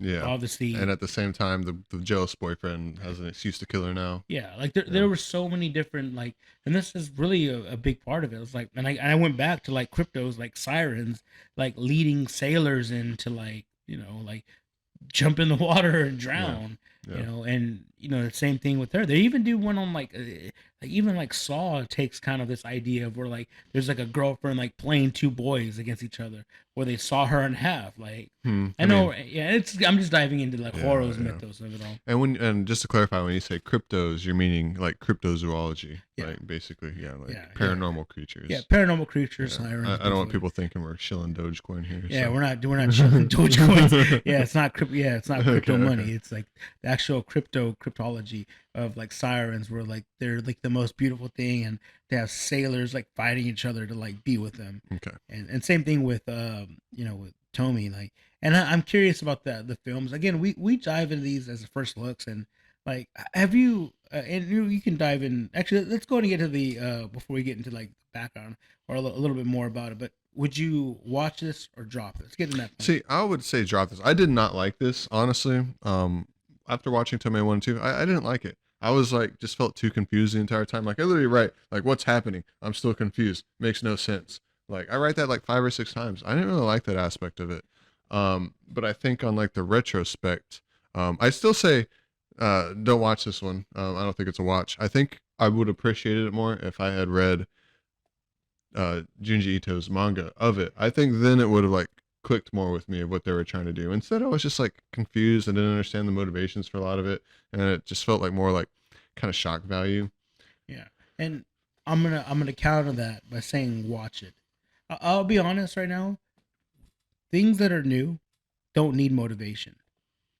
Yeah. obviously, And at the same time, the jealous boyfriend has an excuse to kill her now. yeah, like there were so many different like, and this is really a big part of it. It's like, and I went back to like cryptos, like sirens, like leading sailors into like like jump in the water and drown, Yeah. and the same thing with her. They even do one on like even like Saw takes kind of this idea of where like there's like a girlfriend like playing two boys against each other, where they saw her in half. Like I know, yeah, I'm just diving into like horror's mythos of it all. And just to clarify, when you say cryptos, you're meaning like cryptozoology, right? Basically, like paranormal creatures. Yeah, paranormal creatures. Sirens, I don't want people thinking we're shilling Dogecoin here. Yeah, so. we're not shilling Dogecoins. Yeah, it's not crypto. Yeah, it's not crypto money. It's like the actual cryptology of like sirens, where like they're like the most beautiful thing, and they have sailors like fighting each other to like be with them. Okay. And same thing with with Tomie, like, and I'm curious about the films. Again, we dive into these as the first looks, and like, have you and you can dive in. Actually, let's go and get to the before we get into like background or a little bit more about it. But would you watch this or drop it? Let's get in that point. See, I would say drop this. I did not like this, honestly. After watching Tomei 1 and 2, I didn't like it. I was like, just felt too confused the entire time. Like, I literally write, like, what's happening? I'm still confused. Makes no sense. Like, I write that like 5 or 6 times. I didn't really like that aspect of it. But I think on like the retrospect, I still say, don't watch this one. I don't think it's a watch. I think I would appreciate it more if I had read Junji Ito's manga of it. I think then it would have like clicked more with me of what they were trying to do. Instead, I was just like confused. I didn't understand the motivations for a lot of it, and it just felt like more like kind of shock value. Yeah, and I'm gonna counter that by saying watch it. I'll be honest right now. Things that are new don't need motivation.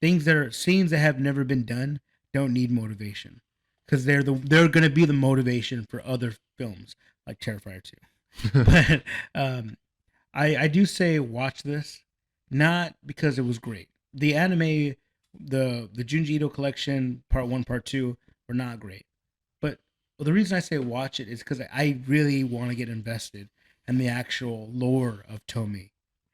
Things that are scenes that have never been done don't need motivation, because they're gonna be the motivation for other films like Terrifier 2. But I do say watch this, not because it was great. The anime, the Junji Ito collection, part 1, part 2 were not great. But the reason I say watch it is because I really want to get invested in the actual lore of Tomie.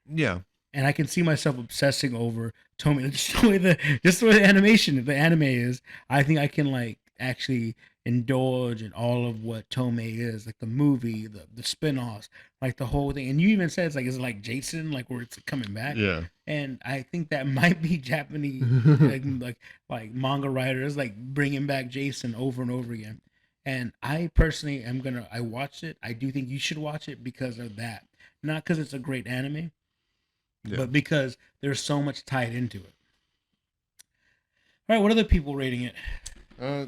Yeah. And I can see myself obsessing over Tomie. Just the way the anime is. I think I can like actually indulge in all of what Tomei is, like the movie, the spin-offs, like the whole thing. And you even said it's like, is it like Jason, like where it's coming back? Yeah. And I think that might be Japanese like manga writers like bringing back Jason over and over again. And I personally I watched it. I do think you should watch it because of that, not because it's a great anime, but because there's so much tied into it. All right, what other people rating it?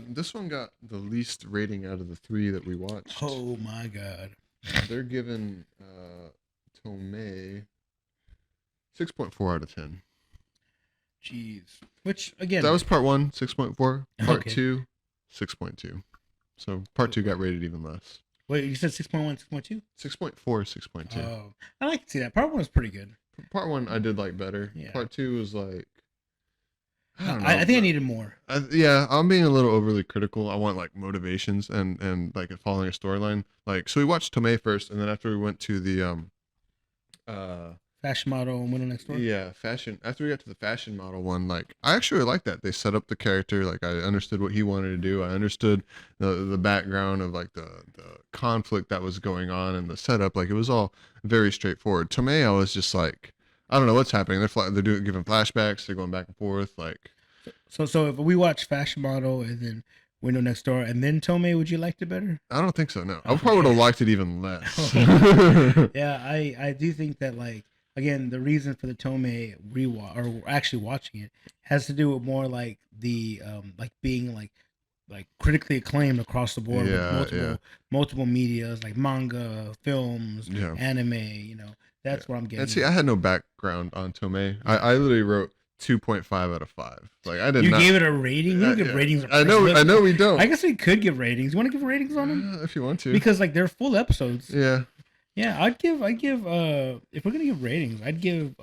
This one got the least rating out of the 3 that we watched. Oh my god. They're giving Tomei 6.4 out of 10. Jeez. Which again, that was part 1, 6.4. Part Okay. 2, 6.2. So part 2 got rated even less. Wait, you said 6.1, 6.2? 6.4, 6.2. Oh, I like to see that. Part 1 was pretty good. Part 1 I did like better. Yeah. Part 2 was like, I don't I know. think I needed more. Yeah, I'm being a little overly critical. I want like motivations and like following a storyline. Like, so we watched Tomei first, and then after we went to the uh Fashion model and window next door. yeah, fashion. After we got to the fashion model one, like I actually like that. They set up the character. Like I understood what he wanted to do. I understood the background of like the conflict that was going on and the setup. Like it was all very straightforward. Tomei, I was just like, I don't know what's happening. They're doing giving flashbacks. They're going back and forth. Like So if we watch fashion model and then window next door and then Tomei, would you liked it better? I don't think so. No, I probably would Okay. have liked it even less. Yeah, I do think that like again the reason for the Tomei rewatch or actually watching it has to do with more like the like being like critically acclaimed across the board with Yeah, yeah, multiple medias like manga, films, yeah, anime. You know, yeah. that's what I'm And getting see, at. I had no background on Tomei. Yeah. I literally wrote 2.5 out of 5. Like I did You not. gave it a rating. We don't give Yeah, ratings. I know we don't. I guess we could give ratings. You want to give ratings on them? If you want to. Because like they're full episodes. Yeah. Yeah, I'd give if we're gonna give ratings, I'd give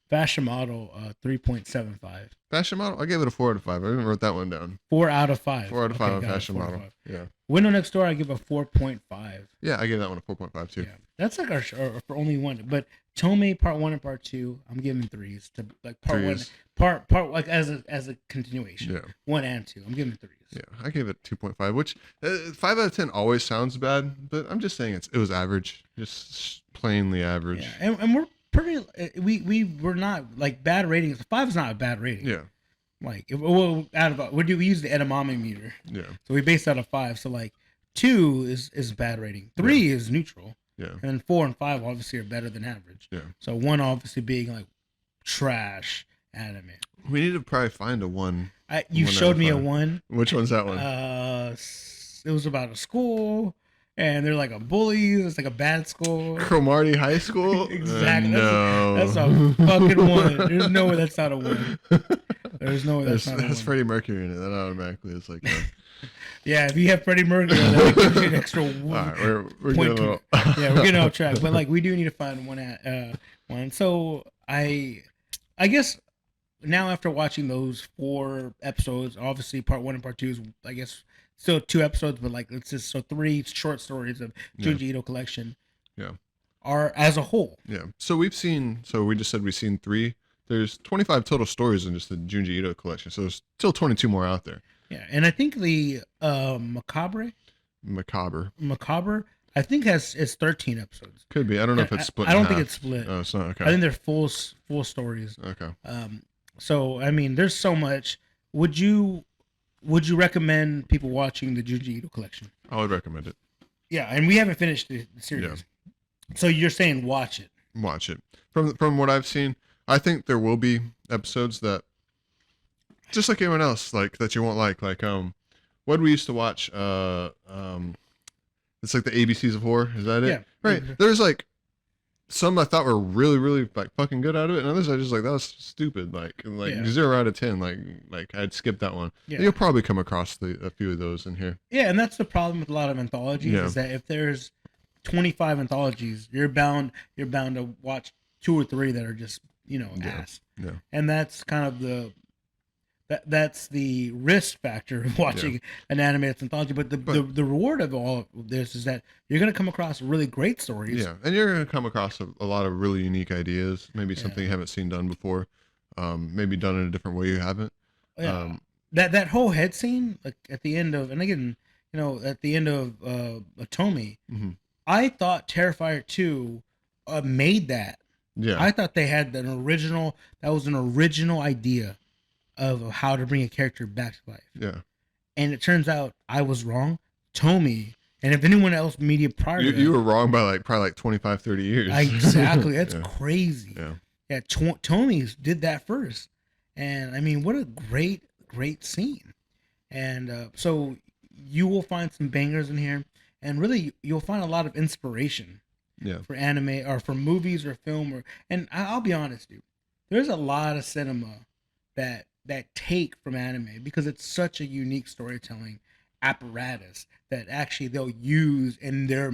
Fashion Model 3.75. Fashion model. I gave it a 4 out of 5. I didn't wrote that one down. 4 out of 5. 4 out of 5 on got it, fashion 4 out of model. 5. Yeah. Window Next Door, I give a 4.5. Yeah, I gave that one a 4.5 too. Yeah, that's like our for only one. But Tomei Part 1 and Part 2, I'm giving threes to like Part 1, Threes. part like as a continuation. Yeah. 1 and 2, I'm giving threes. Yeah, I gave it 2.5, which 5 out of 10 always sounds bad, but I'm just saying it was average, just plainly average. Yeah, and we're pretty. We're not like bad ratings. 5 is not a bad rating. Yeah, Like we use the edamame meter, yeah, so we base out of 5. So like 2 is bad rating, 3 is neutral, yeah, and then 4 and 5 obviously are better than average. yeah. So 1 obviously being like trash anime. We need to probably find a 1. You 1 out showed of me a 5. 1. Which one's that one? It was about a school, and they're like a bullies. It's like a bad school. Cromartie High School? Exactly. No. That's a fucking 1. There's no way that's not a 1. There's no way that's not a 1. That's Freddie Mercury in it. That automatically is like a... Yeah, if you have Freddie Mercury, that gives you an extra 1. All right, we're Point getting a little... Yeah, we're getting off track, but like we do need to find one. So I guess now after watching those 4 episodes, obviously Part 1 and Part 2 is I guess still 2 episodes, but like it's just so 3 short stories of Junji Ito collection. Yeah. Are as a whole. Yeah. So we just said we've seen 3. There's 25 total stories in just the Junji Ito collection. So there's still 22 more out there. Yeah, and I think the macabre, I think it's 13 episodes. Could be. I don't know if it's split. I don't think half. it's split. Oh, it's not. Okay. I think they're full stories. Okay. So I mean, there's so much. Would you recommend people watching the Junji Ito collection? I would recommend it. Yeah, and we haven't finished the series. Yeah. So you're saying watch it? Watch it. From what I've seen, I think there will be episodes that, just like anyone else, like that you won't like. Like what we used to watch. It's like the ABCs of horror. Is that it? Yeah. Right. There's like some I thought were really, really like fucking good out of it, and others I just like that was stupid. Like Yeah. 0 out of 10. Like I'd skip that one. Yeah. You'll probably come across a few of those in here. Yeah, and that's the problem with a lot of anthologies is that if there's 25 anthologies, you're bound to watch 2 or 3 that are just ass. Yeah. And that's kind of that's the risk factor of watching an animated anthology. But the reward of all of this is that you're going to come across really great stories. Yeah, and you're going to come across a lot of really unique ideas. Maybe something you haven't seen done before. Maybe done in a different way you haven't. Yeah. That whole head scene, like at the end of, and again, at the end of Tomie, Mm-hmm. I thought Terrifier 2 made that. Yeah. I thought they had that was an original idea of how to bring a character back to life. Yeah. And it turns out I was wrong. Tomie, and if anyone else media prior to that, you were wrong by probably 25, 30 years. Exactly. That's crazy. Yeah. Yeah, Tomie did that first. And I mean, what a great scene. And so you will find some bangers in here, and really you'll find a lot of inspiration for anime or for movies or film and I'll be honest, dude. There's a lot of cinema that take from anime because it's such a unique storytelling apparatus that actually they'll use in their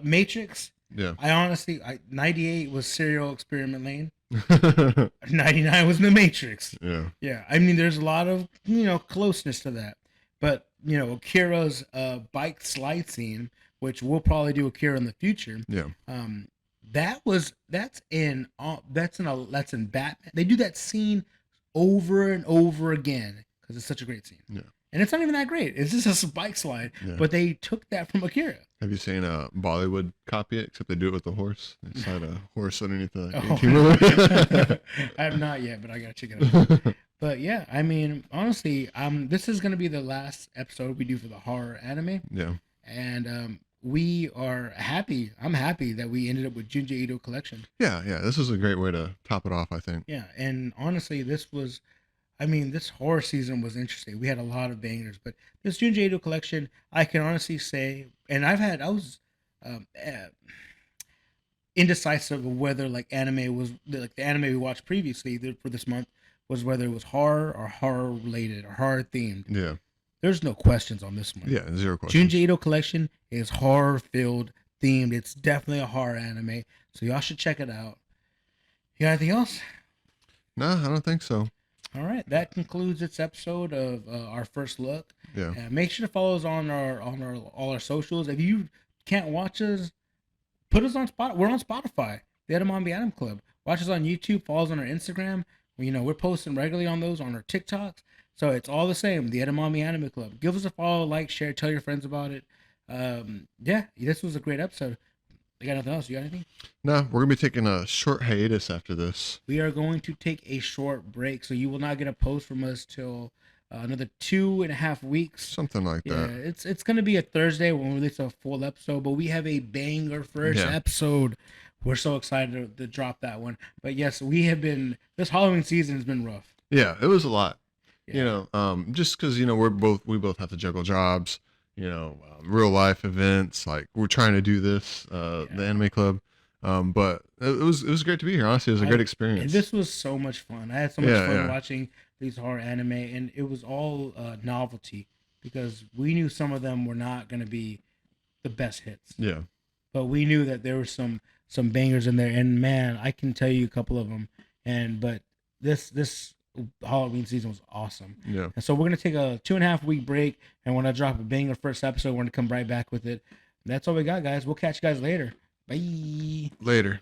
Matrix. Yeah. I honestly 98 was Serial Experiment Lane. 99 was in the Matrix. Yeah. Yeah, I mean, there's a lot of closeness to that, but Akira's bike slide scene, which we'll probably do Akira in the future. Yeah. Um, that's in Batman. They do that scene over and over again because it's such a great scene. Yeah. And it's not even that great. It's just a bike slide, Yeah. but they took that from Akira. Have you seen Bollywood copy it? Except they do it with a horse. They slide a horse underneath the Oh. 18-wheeler. I have not yet, but I gotta check it out. But yeah, I mean, honestly, this is gonna be the last episode we do for the horror anime, Yeah. and we are happy. I'm happy that we ended up with Junji Ito collection. Yeah. Yeah. This is a great way to top it off, I think. Yeah, and honestly, this horror season was interesting. We had a lot of bangers, but this Junji Ito collection, I can honestly say, and I was indecisive of whether like anime was like the anime we watched previously for this month was whether it was horror or horror related or horror themed. Yeah. There's no questions on this one. Yeah. Zero questions. Junji Ito collection is horror filled themed. It's definitely a horror anime, so y'all should check it out. You got anything else? No, I don't think so. All right, that concludes this episode of our first look. Yeah. Make sure to follow us on all our socials. If you can't watch us, put us on Spotify. We're on Spotify. The Edamame Adam Club. Watch us on YouTube. Follow us on our Instagram. We're posting regularly on those on our TikToks. So it's all the same. The Edamame Anime Club. Give us a follow, like, share, tell your friends about it. Yeah, this was a great episode. You got nothing else? You got anything? No, we're gonna be taking a short hiatus after this. We are going to take a short break, so you will not get a post from us till another 2.5 weeks. Something like Yeah, that. it's gonna be a Thursday when we release a full episode, but we have a banger first episode. We're so excited to drop that one. But yes, this Halloween season has been rough. Yeah, it was a lot. Yeah. Just because we both have to juggle jobs. Real life events. Like we're trying to do this, the anime club. But it was great to be here. Honestly, it was a great experience. And this was so much fun. I had so much fun watching these horror anime, and it was all novelty because we knew some of them were not going to be the best hits. Yeah. But we knew that there were some bangers in there, and man, I can tell you a couple of them. But this Halloween season was awesome. Yeah. And so we're gonna take a 2.5 week break, and when I drop a banger first episode, we're gonna come right back with it. That's all we got, guys. We'll catch you guys later. Bye. Later.